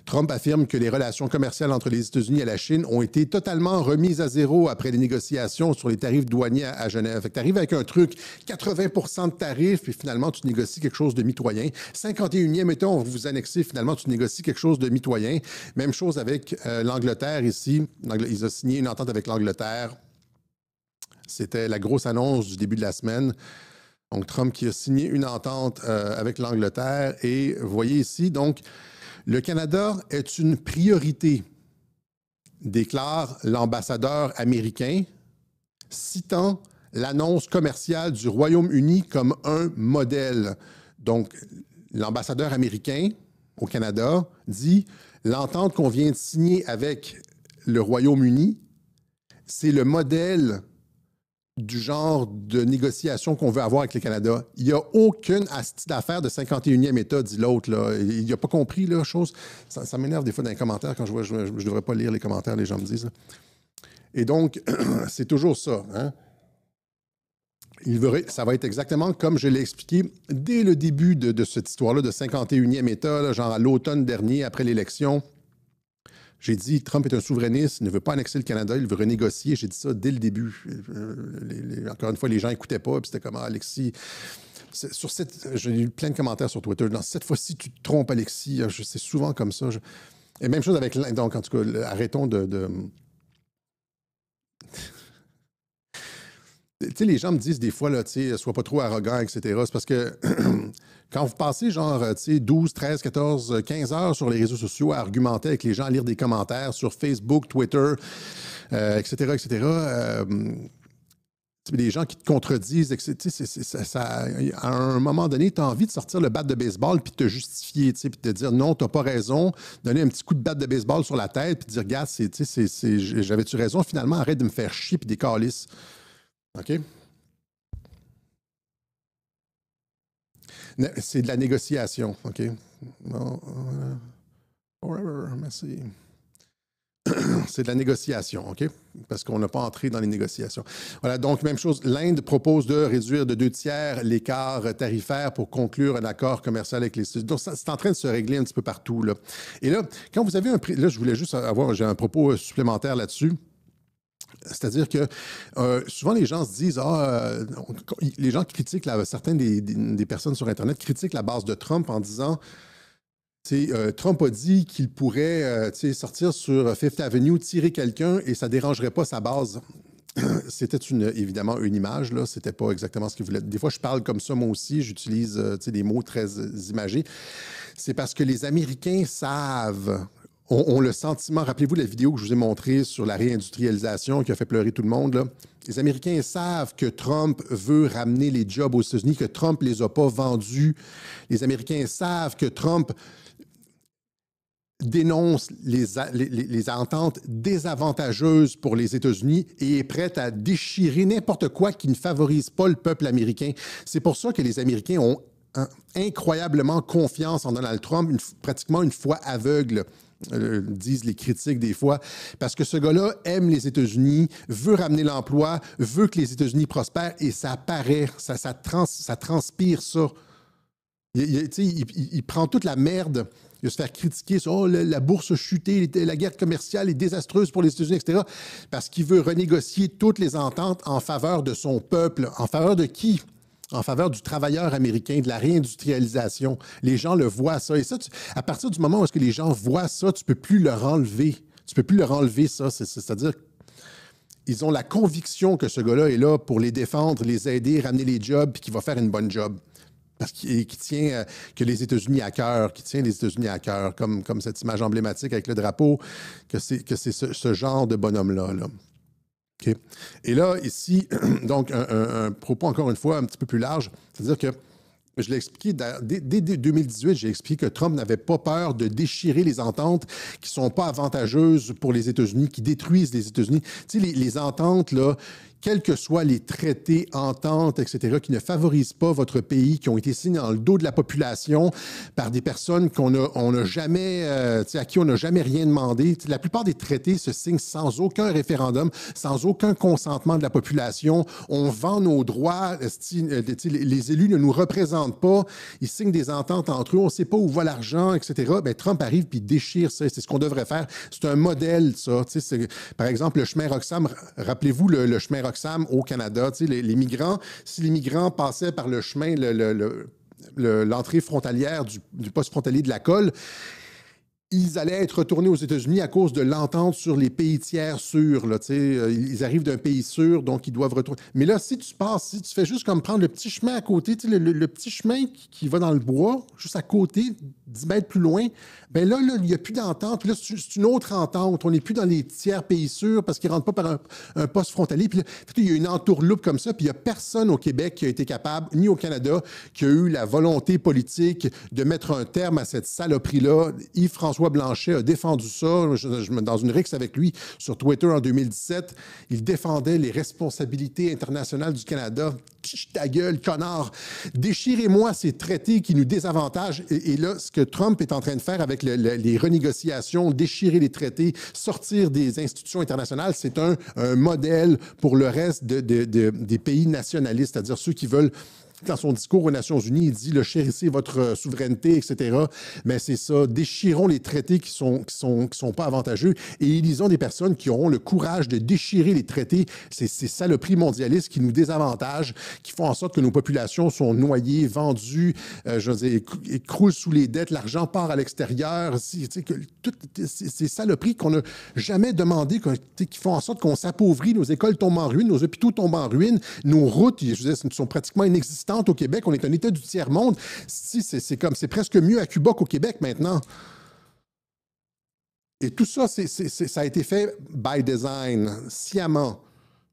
Trump affirme que les relations commerciales entre les États-Unis et la Chine ont été totalement remises à zéro après les négociations sur les tarifs douaniers à Genève. Fait que tu arrives avec un truc, 80% de tarifs, puis finalement, tu négocies quelque chose de mitoyen. 51e État, on va vous annexer, finalement, tu négocies quelque chose de mitoyen. Même chose avec l'Angleterre ici. Ils ont signé une entente avec l'Angleterre. C'était la grosse annonce du début de la semaine. Donc, Trump qui a signé une entente avec l'Angleterre. Et vous voyez ici, donc, le Canada est une priorité, déclare l'ambassadeur américain citant l'annonce commerciale du Royaume-Uni comme un modèle. Donc, l'ambassadeur américain au Canada dit « L'entente qu'on vient de signer avec le Royaume-Uni, c'est le modèle du genre de négociation qu'on veut avoir avec le Canada. Il n'y a aucune astuce d'affaires de 51e État, dit l'autre. Là. Il n'a pas compris la chose. Ça m'énerve des fois dans les commentaires quand je vois, je ne devrais pas lire les commentaires, les gens me disent. Et donc, c'est toujours ça. Hein? Ça va être exactement comme je l'ai expliqué dès le début de cette histoire-là de 51e État, là, genre à l'automne dernier, après l'élection. J'ai dit Trump est un souverainiste, il ne veut pas annexer le Canada, il veut renégocier. J'ai dit ça dès le début. Encore une fois, les gens n'écoutaient pas, puis c'était comme Alexis. J'ai eu plein de commentaires sur Twitter. Dans cette fois-ci, tu te trompes, Alexis. C'est souvent comme ça. Et même chose avec l'Inde. Donc, en tout cas, arrêtons de... Tu sais, les gens me disent des fois, là, tu sais, sois pas trop arrogant, etc. C'est parce que quand vous passez genre, tu sais, 12, 13, 14, 15 heures sur les réseaux sociaux à argumenter avec les gens, à lire des commentaires sur Facebook, Twitter, etc., etc., des gens qui te contredisent, à un moment donné, tu as envie de sortir le bat de baseball puis de te justifier, puis de te dire non, tu n'as pas raison, donner un petit coup de batte de baseball sur la tête puis dire regarde, j'avais-tu raison, finalement, arrête de me faire chier puis des câlisses. OK? C'est de la négociation, OK? Non, merci. C'est de la négociation, OK? Parce qu'on n'a pas entré dans les négociations. Voilà, donc, même chose, l'Inde propose de réduire de 2/3 l'écart tarifaire pour conclure un accord commercial avec les États-Unis. Donc, c'est en train de se régler un petit peu partout, là. Et là, quand vous avez un prix... Là, je voulais juste j'ai un propos supplémentaire là-dessus. C'est-à-dire que souvent, les gens se disent les gens critiquent, certaines des personnes sur Internet critiquent la base de Trump en disant Trump a dit qu'il pourrait sortir sur Fifth Avenue, tirer quelqu'un et ça ne dérangerait pas sa base. C'était évidemment une image, là. C'était pas exactement ce qu'il voulait. Des fois, je parle comme ça, moi aussi. J'utilise des mots très imagés. C'est parce que les Américains savent... ont le sentiment, rappelez-vous la vidéo que je vous ai montrée sur la réindustrialisation qui a fait pleurer tout le monde, là. Les Américains savent que Trump veut ramener les jobs aux États-Unis, que Trump ne les a pas vendus. Les Américains savent que Trump dénonce les ententes désavantageuses pour les États-Unis et est prêt à déchirer n'importe quoi qui ne favorise pas le peuple américain. C'est pour ça que les Américains ont incroyablement confiance en Donald Trump, pratiquement une foi aveugle. Disent les critiques des fois, parce que ce gars-là aime les États-Unis, veut ramener l'emploi, veut que les États-Unis prospèrent, et ça paraît, ça transpire ça. Il prend toute la merde, il va se faire critiquer sur la bourse a chuté, la guerre commerciale est désastreuse pour les États-Unis, etc., parce qu'il veut renégocier toutes les ententes en faveur de son peuple. En faveur de qui? En faveur du travailleur américain, de la réindustrialisation. Les gens le voient, ça. Et ça, à partir du moment où est-ce que les gens voient ça, tu ne peux plus leur enlever. Tu ne peux plus leur enlever ça. C'est-à-dire ils ont la conviction que ce gars-là est là pour les défendre, les aider, ramener les jobs, puis qu'il va faire une bonne job. Parce qu'il tient que les États-Unis à cœur, comme cette image emblématique avec le drapeau, que c'est ce genre de bonhomme-là, là. Okay. Et là, ici, donc, un propos, encore une fois, un petit peu plus large, c'est-à-dire que je l'ai expliqué, dès 2018, j'ai expliqué que Trump n'avait pas peur de déchirer les ententes qui ne sont pas avantageuses pour les États-Unis, qui détruisent les États-Unis. Tu sais, les ententes, là, quels que soient les traités, ententes, etc., qui ne favorisent pas votre pays, qui ont été signés dans le dos de la population par des personnes on n'a jamais, à qui on n'a jamais rien demandé. La plupart des traités se signent sans aucun référendum, sans aucun consentement de la population. On vend nos droits. Les élus ne nous représentent pas. Ils signent des ententes entre eux. On ne sait pas où va l'argent, etc. Bien, Trump arrive puis déchire ça. C'est ce qu'on devrait faire. C'est un modèle, ça. Par exemple, le chemin Roxham. Rappelez-vous le chemin Roxham au Canada. Les migrants, si les migrants passaient par le chemin, l'entrée frontalière du poste frontalier de la Colle, ils allaient être retournés aux États-Unis à cause de l'entente sur les pays tiers sûrs. Là, ils arrivent d'un pays sûr, donc ils doivent retourner. Mais là, si tu fais juste comme prendre le petit chemin à côté, le petit chemin qui va dans le bois, juste à côté, 10 mètres plus loin, bien là, il n'y a plus d'entente. Puis là, c'est une autre entente. On n'est plus dans les tiers pays sûrs parce qu'ils ne rentrent pas par un poste frontalier. Puis là, il y a une entourloupe comme ça, puis il n'y a personne au Québec qui a été capable, ni au Canada, qui a eu la volonté politique de mettre un terme à cette saloperie-là. Yves-François Blanchet a défendu ça. Dans une rixe avec lui sur Twitter en 2017, il défendait les responsabilités internationales du Canada. Ta gueule, connard! Déchirez-moi ces traités qui nous désavantagent. Et là, ce que Trump est en train de faire avec les renégociations, déchirer les traités, sortir des institutions internationales, c'est un modèle pour le reste des pays nationalistes, c'est-à-dire ceux qui veulent. Dans son discours aux Nations Unies, il dit « chérissez votre souveraineté, etc. » Mais c'est ça, déchirons les traités qui sont pas avantageux et élisons des personnes qui auront le courage de déchirer les traités, ces saloperies mondialistes qui nous désavantagent, qui font en sorte que nos populations sont noyées, vendues, écroulent sous les dettes, l'argent part à l'extérieur. Toutes ces saloperies qu'on n'a jamais demandées, qui font en sorte qu'on s'appauvrit, nos écoles tombent en ruine, nos hôpitaux tombent en ruine, nos routes, sont pratiquement inexistantes au Québec. On est un État du tiers-monde. C'est presque mieux à Cuba qu'au Québec maintenant. Et tout ça, ça a été fait by design, sciemment.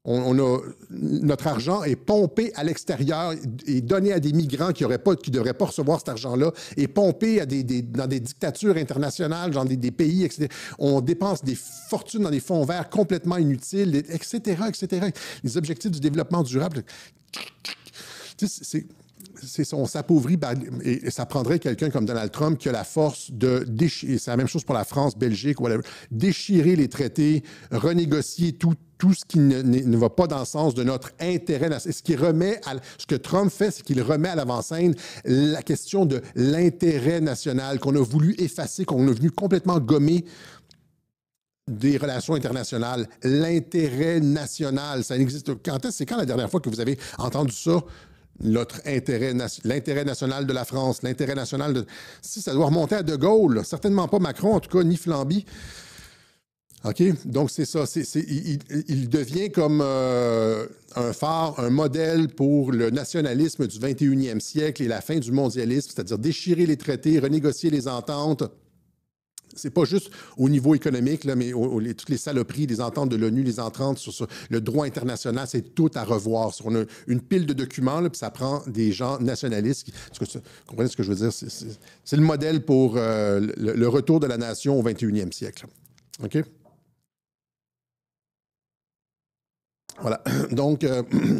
Notre argent est pompé à l'extérieur et donné à des migrants qui ne devraient pas recevoir cet argent-là et pompé dans des dictatures internationales, dans des pays, etc. On dépense des fortunes dans des fonds verts complètement inutiles, etc., etc. Les objectifs du développement durable... on s'appauvrit et ça prendrait quelqu'un comme Donald Trump qui a la force de déchirer, c'est la même chose pour la France, Belgique, whatever, déchirer les traités, renégocier tout ce qui ne va pas dans le sens de notre intérêt. Ce que Trump fait, c'est qu'il remet à l'avant-scène la question de l'intérêt national qu'on a voulu effacer, qu'on a venu complètement gommer des relations internationales. L'intérêt national, ça n'existe. C'est quand la dernière fois que vous avez entendu ça? L'intérêt national de la France, l'intérêt national de... Si ça doit remonter à De Gaulle, certainement pas Macron, en tout cas, ni Flamby. OK? Donc, c'est ça. Il devient comme un phare, un modèle pour le nationalisme du 21e siècle et la fin du mondialisme, c'est-à-dire déchirer les traités, renégocier les ententes. C'est pas juste au niveau économique, là, mais toutes les saloperies, les ententes de l'ONU, les ententes sur le droit international, c'est tout à revoir. On a une pile de documents, là, puis ça prend des gens nationalistes. Vous comprenez ce que je veux dire? C'est le modèle pour le retour de la nation au 21e siècle. OK? Voilà. Donc,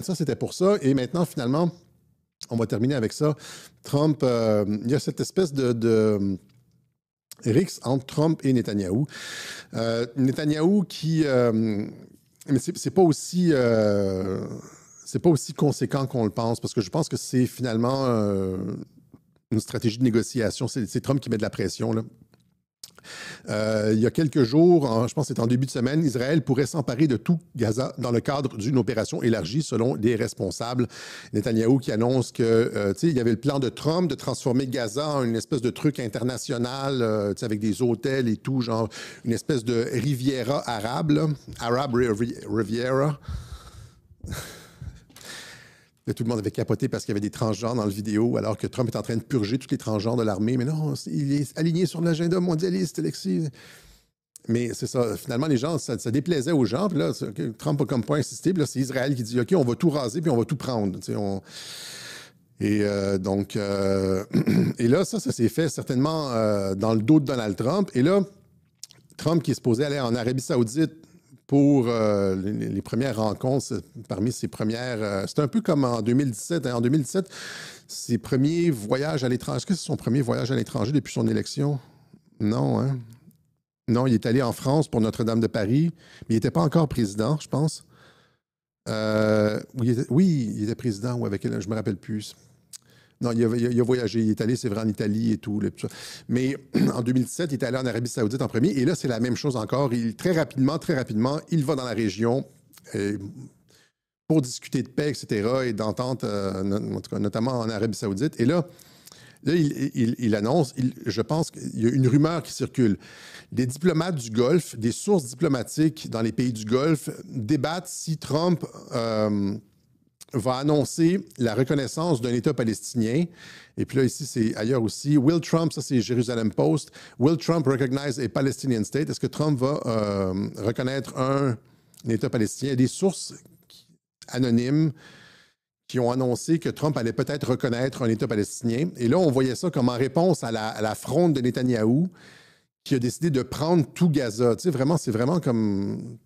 ça, c'était pour ça. Et maintenant, finalement, on va terminer avec ça. Trump, il y a cette espèce de rixe entre Trump et Netanyahou. Netanyahou qui... mais c'est pas aussi conséquent qu'on le pense, parce que je pense que c'est finalement une stratégie de négociation. C'est Trump qui met de la pression, là. Il y a quelques jours, je pense que c'est en début de semaine, Israël pourrait s'emparer de tout Gaza dans le cadre d'une opération élargie selon des responsables. Netanyahou qui annonce que, il y avait le plan de Trump de transformer Gaza en une espèce de truc international, avec des hôtels et tout, genre une espèce de Riviera arabe, là. Arab Riviera. Là, tout le monde avait capoté parce qu'il y avait des transgenres dans la vidéo, alors que Trump est en train de purger tous les transgenres de l'armée. Mais non, il est aligné sur l'agenda mondialiste, Alexis. Mais c'est ça. Finalement, les gens, ça déplaisait aux gens. Puis là, Trump a comme pas insisté. Puis là, c'est Israël qui dit « OK, on va tout raser puis on va tout prendre. » Et là, ça s'est fait certainement dans le dos de Donald Trump. Et là, Trump qui est supposé aller en Arabie Saoudite pour les premières rencontres, parmi ses premières... c'était un peu comme en 2017. En 2017, ses premiers voyages à l'étranger... Est-ce que c'est son premier voyage à l'étranger depuis son élection? Non, hein? Non, il est allé en France pour Notre-Dame de Paris, mais il n'était pas encore président, je pense. Oui, il était président, ou avec elle, je ne me rappelle plus. Non, il a voyagé, il est allé, c'est vrai, en Italie et tout. Mais en 2017, il est allé en Arabie Saoudite en premier. Et là, c'est la même chose encore. Très rapidement, il va dans la région pour discuter de paix, etc., et d'entente, en tout cas, notamment en Arabie Saoudite. Et là, Là, il annonce, je pense qu'il y a une rumeur qui circule. Des diplomates du Golfe, des sources diplomatiques dans les pays du Golfe débattent si Trump va annoncer la reconnaissance d'un État palestinien. Et puis là, ici, c'est ailleurs aussi. Will Trump, ça c'est Jerusalem Post, Will Trump recognize a Palestinian state? Est-ce que Trump va reconnaître un État palestinien? Il y a des sources anonymes qui ont annoncé que Trump allait peut-être reconnaître un État palestinien. Et là, on voyait ça comme en réponse à la fronde de Netanyahou, qui a décidé de prendre tout Gaza. Tu sais, vraiment, c'est vraiment comme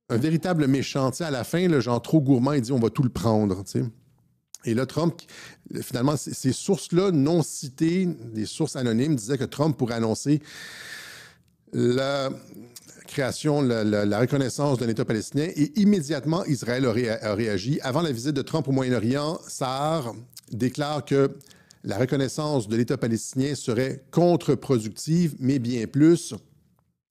un véritable méchant. Tu sais, à la fin, le genre trop gourmand, il dit on va tout le prendre. Tu sais. Et là, Trump, finalement, ces sources-là non citées, des sources anonymes, disaient que Trump pourrait annoncer la création, la reconnaissance d'un État palestinien. Et immédiatement, Israël a réagi. Avant la visite de Trump au Moyen-Orient, Sahar déclare que la reconnaissance de l'État palestinien serait contre-productive, mais bien plus.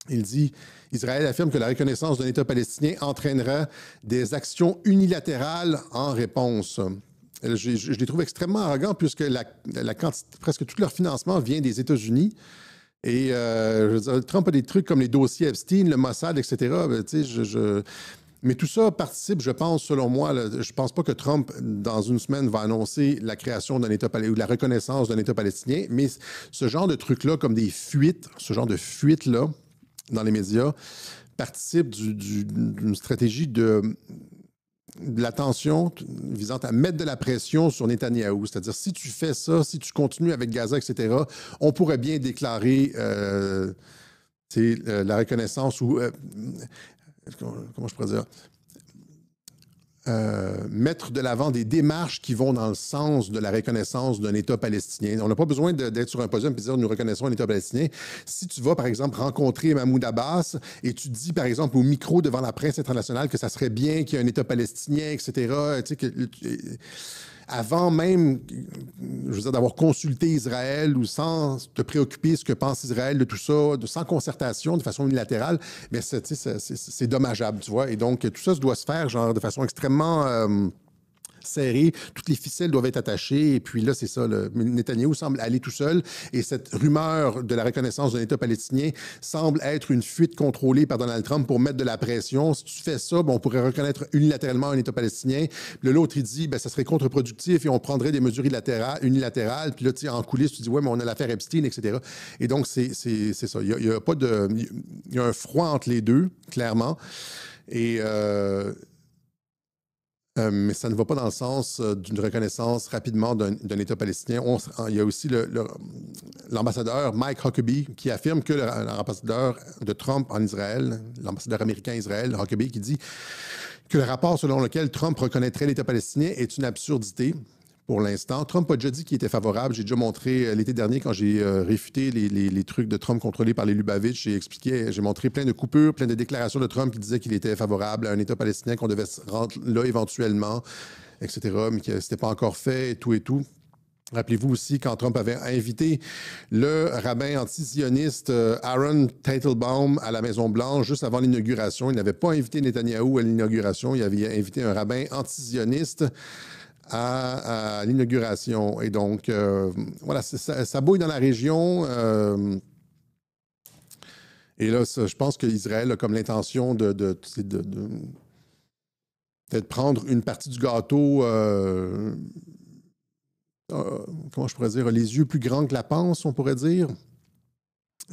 Il dit, Israël affirme que la reconnaissance d'un État palestinien entraînera des actions unilatérales en réponse. Je les trouve extrêmement arrogants puisque presque tout leur financement vient des États-Unis. Et je veux dire, Trump a des trucs comme les dossiers Epstein, le Mossad, etc. Mais tout ça participe, je pense, selon moi, je ne pense pas que Trump, dans une semaine, va annoncer la création d'un État palestinien ou la reconnaissance d'un État palestinien. Mais ce genre de trucs-là, comme des fuites, ce genre de fuites-là dans les médias, participe d'une stratégie de l'attention visant à mettre de la pression sur Netanyahou. C'est-à-dire, si tu fais ça, si tu continues avec Gaza, etc., on pourrait bien déclarer la reconnaissance ou... comment je pourrais dire? Mettre de l'avant des démarches qui vont dans le sens de la reconnaissance d'un État palestinien. On n'a pas besoin d'être sur un podium et de dire nous reconnaissons un État palestinien. Si tu vas, par exemple, rencontrer Mahmoud Abbas et tu dis, par exemple, au micro devant la presse internationale que ça serait bien qu'il y ait un État palestinien, etc., tu sais, avant même, je veux dire, d'avoir consulté Israël ou sans te préoccuper de ce que pense Israël de tout ça, sans concertation, de façon unilatérale, mais c'est dommageable, tu vois. Et donc, tout ça doit se faire genre de façon extrêmement serré, toutes les ficelles doivent être attachées, et puis là, c'est ça, Netanyahou semble aller tout seul, et cette rumeur de la reconnaissance d'un État palestinien semble être une fuite contrôlée par Donald Trump pour mettre de la pression. Si tu fais ça, on pourrait reconnaître unilatéralement un État palestinien, puis l'autre, il dit, ça serait contre-productif, et on prendrait des mesures unilatérales, puis là, tu sais, en coulisses, tu dis, ouais, mais on a l'affaire Epstein, etc. Et donc, c'est ça. Il y a un froid entre les deux, clairement, et... mais ça ne va pas dans le sens d'une reconnaissance rapidement d'un État palestinien. Il y a aussi l'ambassadeur Mike Huckabee qui affirme que l'ambassadeur de Trump en Israël, l'ambassadeur américain à Israël, Huckabee, qui dit que le rapport selon lequel Trump reconnaîtrait l'État palestinien est une absurdité. Pour l'instant, Trump a déjà dit qu'il était favorable. J'ai déjà montré l'été dernier, quand j'ai réfuté les trucs de Trump contrôlés par les Lubavitch, j'ai montré plein de coupures, plein de déclarations de Trump qui disaient qu'il était favorable à un État palestinien, qu'on devait se rendre là éventuellement, etc., mais que c'était pas encore fait et tout et tout. Rappelez-vous aussi quand Trump avait invité le rabbin anti-zioniste Aaron Teitelbaum à la Maison-Blanche juste avant l'inauguration. Il n'avait pas invité Netanyahou à l'inauguration, il avait invité un rabbin anti-zioniste à l'inauguration. Et donc, voilà, ça bouille dans la région. Et là, je pense qu'Israël a comme l'intention de prendre une partie du gâteau, comment je pourrais dire, les yeux plus grands que la panse, on pourrait dire,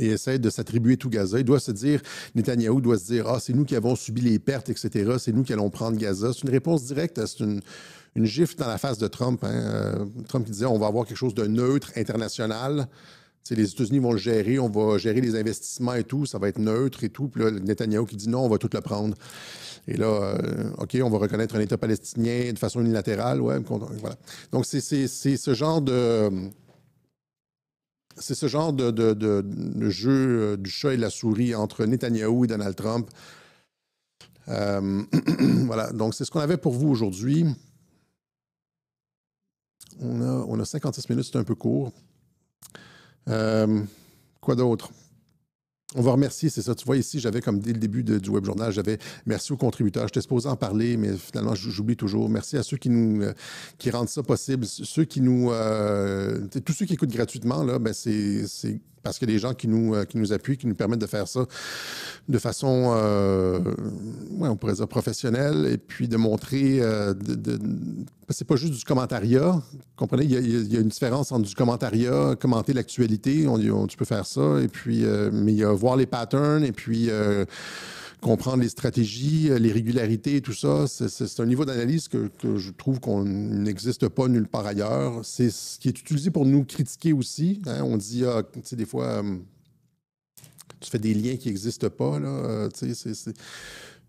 et essaie de s'attribuer tout Gaza. Il doit se dire, Netanyahou doit se dire, c'est nous qui avons subi les pertes, etc., c'est nous qui allons prendre Gaza. C'est une réponse directe, c'est une gifle dans la face de Trump. Trump qui disait on va avoir quelque chose de neutre, international. T'sais, les États-Unis vont le gérer, on va gérer les investissements et tout, ça va être neutre et tout. Puis là, Netanyahou qui dit non, on va tout le prendre. Et là, OK, on va reconnaître un État palestinien de façon unilatérale. Ouais, voilà. Donc, c'est ce genre de... C'est ce genre de jeu du chat et de la souris entre Netanyahou et Donald Trump. Voilà, donc c'est ce qu'on avait pour vous aujourd'hui. On a 56 minutes, c'est un peu court. Quoi d'autre? On va remercier, c'est ça. Tu vois, ici, j'avais comme dès le début du Web Journal, j'avais merci aux contributeurs. J'étais supposé en parler, mais finalement, j'oublie toujours. Merci à ceux qui rendent ça possible. Ceux qui nous. Tous ceux qui écoutent gratuitement, là, ben c'est parce qu'il y a des gens qui nous appuient, qui nous permettent de faire ça de façon, ouais, on pourrait dire professionnelle, et puis de montrer. C'est pas juste du commentariat. Vous comprenez? Il y a une différence entre du commentariat, commenter l'actualité, tu peux faire ça, et puis, mais il y a voir les patterns, et puis comprendre les stratégies, les régularités, tout ça. C'est un niveau d'analyse que je trouve qu'on n'existe pas nulle part ailleurs. C'est ce qui est utilisé pour nous critiquer aussi. Hein. On dit, tu sais, des fois, tu fais des liens qui n'existent pas, là.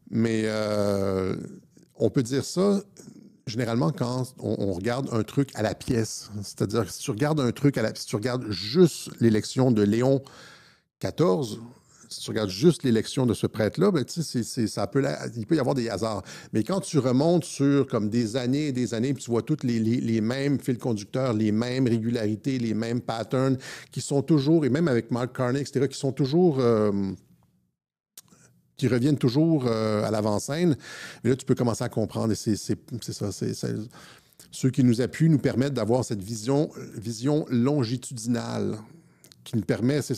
Mais on peut dire ça généralement quand on regarde un truc à la pièce. C'est-à-dire que si tu regardes un truc si tu regardes juste l'élection de Léon XIV, si tu regardes juste l'élection de ce prêtre-là, ben, il peut y avoir des hasards. Mais quand tu remontes sur comme des années et des années, puis tu vois tous les mêmes fils conducteurs, les mêmes régularités, les mêmes patterns, qui sont toujours, et même avec Mark Carney, etc., qui sont toujours... qui reviennent toujours à l'avant-scène. Mais là, tu peux commencer à comprendre. Et c'est ça. Ceux qui nous appuient nous permettent d'avoir cette vision longitudinale qui nous permet, c'est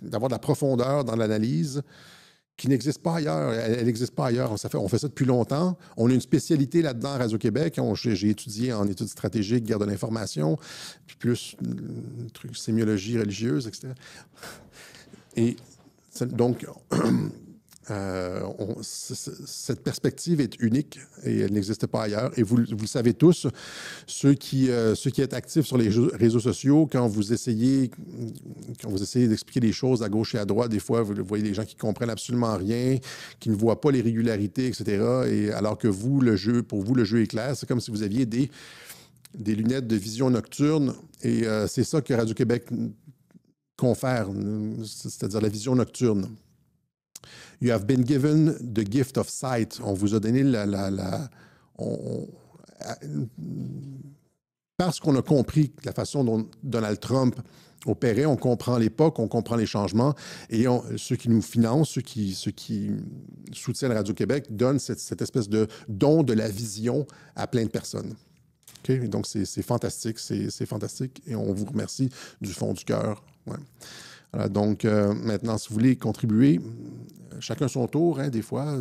d'avoir de la profondeur dans l'analyse qui n'existe pas ailleurs. Elle n'existe pas ailleurs. On fait ça depuis longtemps. On a une spécialité là-dedans à Radio-Québec. J'ai étudié en études stratégiques, guerre de l'information, puis plus sémiologie religieuse, etc. Et donc, cette perspective est unique et elle n'existe pas ailleurs. Et vous le savez tous, ceux qui êtes actifs sur les réseaux sociaux, quand vous essayez d'expliquer des choses à gauche et à droite, des fois, vous voyez des gens qui comprennent absolument rien, qui ne voient pas les régularités, etc. Et alors que pour vous, le jeu est clair. C'est comme si vous aviez des lunettes de vision nocturne. Et c'est ça que Radio-Québec confère, c'est-à-dire la vision nocturne. You have been given the gift of sight. On vous a donné parce qu'on a compris la façon dont Donald Trump opérait, on comprend l'époque, on comprend les changements, et ceux qui nous financent, ceux qui soutiennent Radio-Québec donnent cette espèce de don de la vision à plein de personnes. Okay? Donc, c'est fantastique, c'est fantastique, et on vous remercie du fond du cœur. Ouais. Voilà, donc, maintenant, si vous voulez contribuer, chacun son tour, hein, des fois,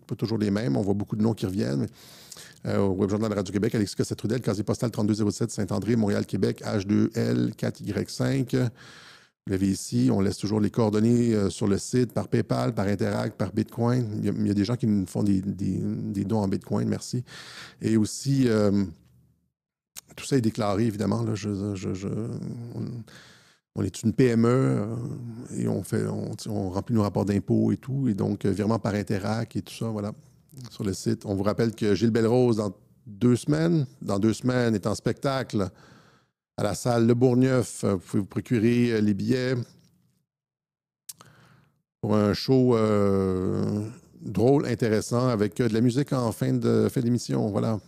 pas toujours les mêmes. On voit beaucoup de noms qui reviennent. Au Web Journal de Radio-Québec, Alexis Cossette-Trudel, casier postal 3207 Saint-André, Montréal, Québec, H2L 4Y5. Vous l'avez ici. On laisse toujours les coordonnées sur le site, par PayPal, par Interact, par Bitcoin. Il y a des gens qui nous font des dons en Bitcoin, merci. Et aussi, tout ça est déclaré, évidemment. Là, on est une PME et on remplit nos rapports d'impôts et tout. Et donc, virement par Interact et tout ça, voilà, sur le site. On vous rappelle que Gilles Belrose, dans 2 semaines, est en spectacle à la salle Le Bourgneuf. Vous pouvez vous procurer les billets pour un show drôle, intéressant, avec de la musique en fin d'émission. Voilà.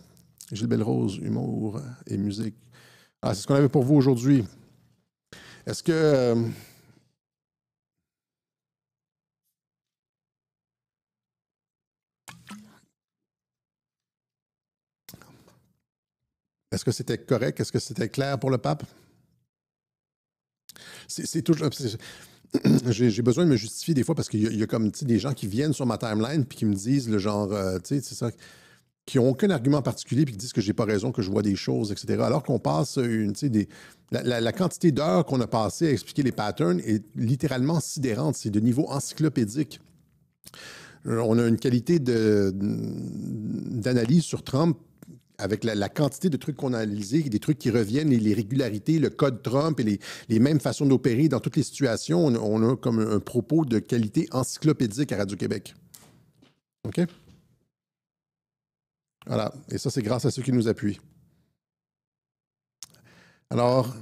Gilles Belrose, humour et musique. C'est ce qu'on avait pour vous aujourd'hui. Est-ce que c'était correct? Est-ce que c'était clair pour le pape? C'est toujours... J'ai besoin de me justifier des fois parce qu'il y a comme des gens qui viennent sur ma timeline puis qui me disent le genre, tu sais, c'est ça, qui n'ont aucun argument particulier puis qui disent que j'ai pas raison, que je vois des choses, etc. Alors qu'on passe la quantité d'heures qu'on a passé à expliquer les patterns est littéralement sidérante. C'est de niveau encyclopédique. On a une qualité d'analyse sur Trump avec la quantité de trucs qu'on a analysés, des trucs qui reviennent, les régularités, le code Trump et les mêmes façons d'opérer dans toutes les situations. On a comme un propos de qualité encyclopédique à Radio-Québec. OK? Voilà. Et ça, c'est grâce à ceux qui nous appuient. Alors, je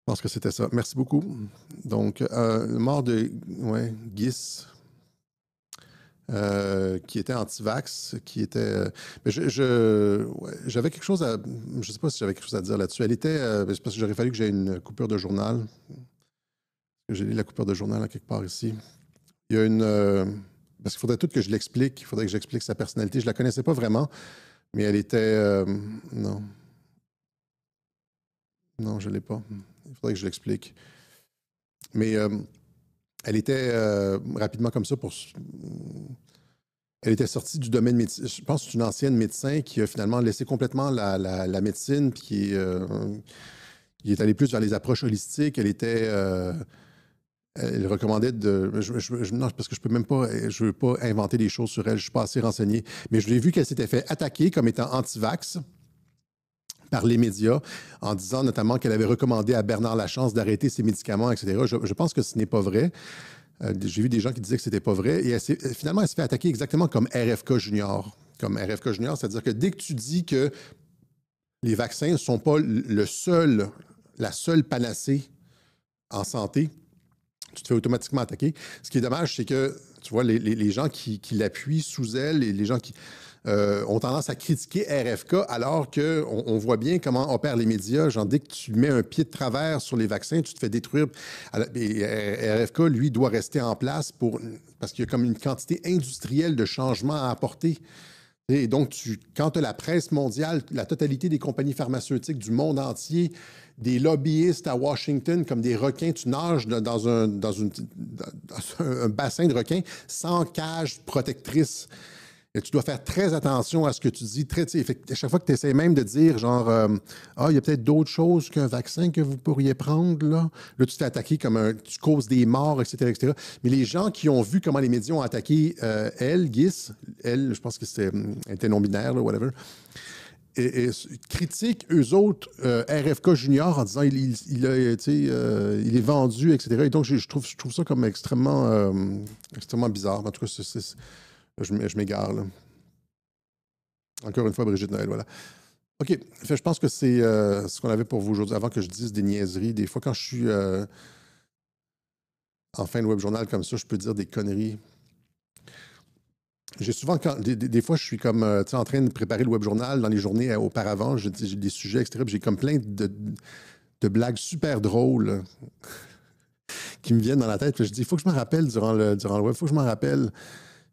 pense que c'était ça. Merci beaucoup. Donc, mort de Gis. qui était anti-vax, qui était... mais j'avais quelque chose à... Je ne sais pas si j'avais quelque chose à dire là-dessus. Elle était... c'est parce que j'aurais fallu que j'aie une coupure de journal. J'ai lu la coupure de journal quelque part ici. Il y a une... parce qu'il faudrait tout que je l'explique. Il faudrait que j'explique sa personnalité. Je ne la connaissais pas vraiment, mais elle était... non. Non, je ne l'ai pas. Il faudrait que je l'explique. Mais... elle était rapidement comme ça pour... Elle était sortie du domaine médecin. Je pense que c'est une ancienne médecin qui a finalement laissé complètement la médecine puis qui est allée plus vers les approches holistiques. Elle était... elle recommandait de... non, parce que je peux même pas... Je veux pas inventer des choses sur elle. Je suis pas assez renseigné. Mais je l'ai vu qu'elle s'était fait attaquer comme étant anti-vax par les médias, en disant notamment qu'elle avait recommandé à Bernard Lachance d'arrêter ses médicaments, etc. Je pense que ce n'est pas vrai. J'ai vu des gens qui disaient que c'était pas vrai. Et finalement, elle se fait attaquer exactement comme RFK Junior. Comme RFK Junior, c'est-à-dire que dès que tu dis que les vaccins ne sont pas la seule panacée en santé, tu te fais automatiquement attaquer. Ce qui est dommage, c'est que, tu vois, les gens qui l'appuient sous elle, les gens qui... ont tendance à critiquer RFK alors qu'on voit bien comment opèrent les médias. Genre, dès que tu mets un pied de travers sur les vaccins, tu te fais détruire. Et RFK, lui, doit rester en place parce qu'il y a comme une quantité industrielle de changements à apporter. Et donc, quand tu as la presse mondiale, la totalité des compagnies pharmaceutiques du monde entier, des lobbyistes à Washington comme des requins, tu nages dans un bassin de requins sans cage protectrice. Et tu dois faire très attention à ce que tu dis. À chaque fois que tu essaies même de dire, genre, il y a peut-être d'autres choses qu'un vaccin que vous pourriez prendre, là tu te fais attaquer comme tu causes des morts, etc., etc. Mais les gens qui ont vu comment les médias ont attaqué Guis, je pense que elle était non-binaire, là, whatever, et critiquent eux autres RFK Junior en disant il est vendu, etc. Et donc, je trouve ça comme extrêmement bizarre. En tout cas, je m'égare, là. Encore une fois, Brigitte Noël, voilà. OK. Je pense que c'est ce qu'on avait pour vous aujourd'hui. Avant que je dise des niaiseries, des fois, quand je suis en fin de web journal comme ça, je peux dire des conneries. J'ai souvent, des fois, je suis comme en train de préparer le web journal dans les journées auparavant. J'ai des sujets, etc. Puis j'ai comme plein de blagues super drôles qui me viennent dans la tête. Puis je dis, il faut que je me rappelle durant le web, il faut que je m'en rappelle.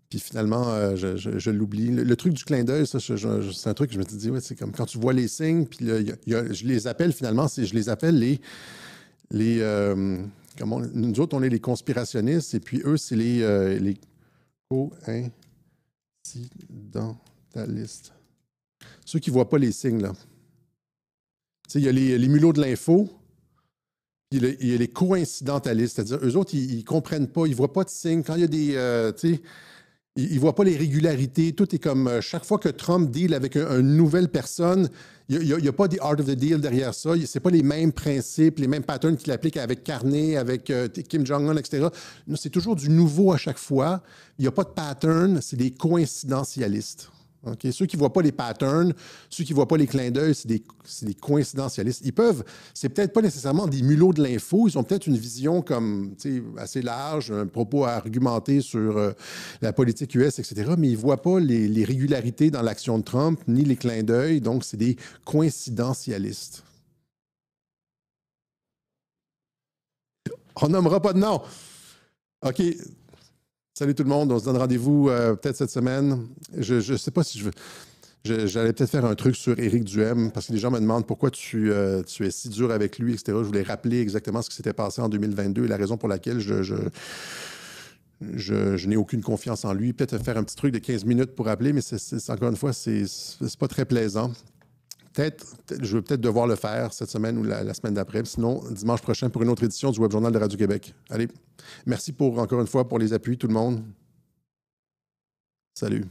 Puis finalement, je l'oublie. Le truc du clin d'œil, ça, c'est un truc que je me suis dit, ouais, c'est comme quand tu vois les signes, puis je les appelle finalement, je les appelle nous autres, on est les conspirationnistes, et puis eux, c'est les co-incidentalistes. Ceux qui ne voient pas les signes, là. Tu sais, il y a les mulots de l'info, puis il y a les co-incidentalistes, c'est-à-dire eux autres, ils ne comprennent pas, ils ne voient pas de signes. Quand il y a des... ils ne voient pas les régularités. Tout est comme chaque fois que Trump deal avec une nouvelle personne, il n'y a pas des art of the deal derrière ça. Ce n'est pas les mêmes principes, les mêmes patterns qu'il applique avec Carney, avec Kim Jong-un, etc. C'est toujours du nouveau à chaque fois. Il n'y a pas de pattern, c'est des coïncidentialistes. Okay? Ceux qui ne voient pas les patterns, ceux qui ne voient pas les clins d'œil, c'est des coïncidentialistes. C'est peut-être pas nécessairement des mulots de l'info, ils ont peut-être une vision comme assez large, un propos à argumenter sur la politique US, etc., mais ils ne voient pas les régularités dans l'action de Trump, ni les clins d'œil, donc c'est des coïncidentialistes. On nommera pas de nom. OK. Salut tout le monde, on se donne rendez-vous peut-être cette semaine. Je ne sais pas si j'allais peut-être faire un truc sur Éric Duhem, parce que les gens me demandent pourquoi tu es si dur avec lui, etc. Je voulais rappeler exactement ce qui s'était passé en 2022 et la raison pour laquelle je n'ai aucune confiance en lui. Peut-être faire un petit truc de 15 minutes pour rappeler, mais encore une fois, c'est pas très plaisant. Je vais peut-être devoir le faire cette semaine ou la semaine d'après. Sinon, dimanche prochain pour une autre édition du Web Journal de Radio-Québec. Allez, merci encore une fois pour les appuis, tout le monde. Salut.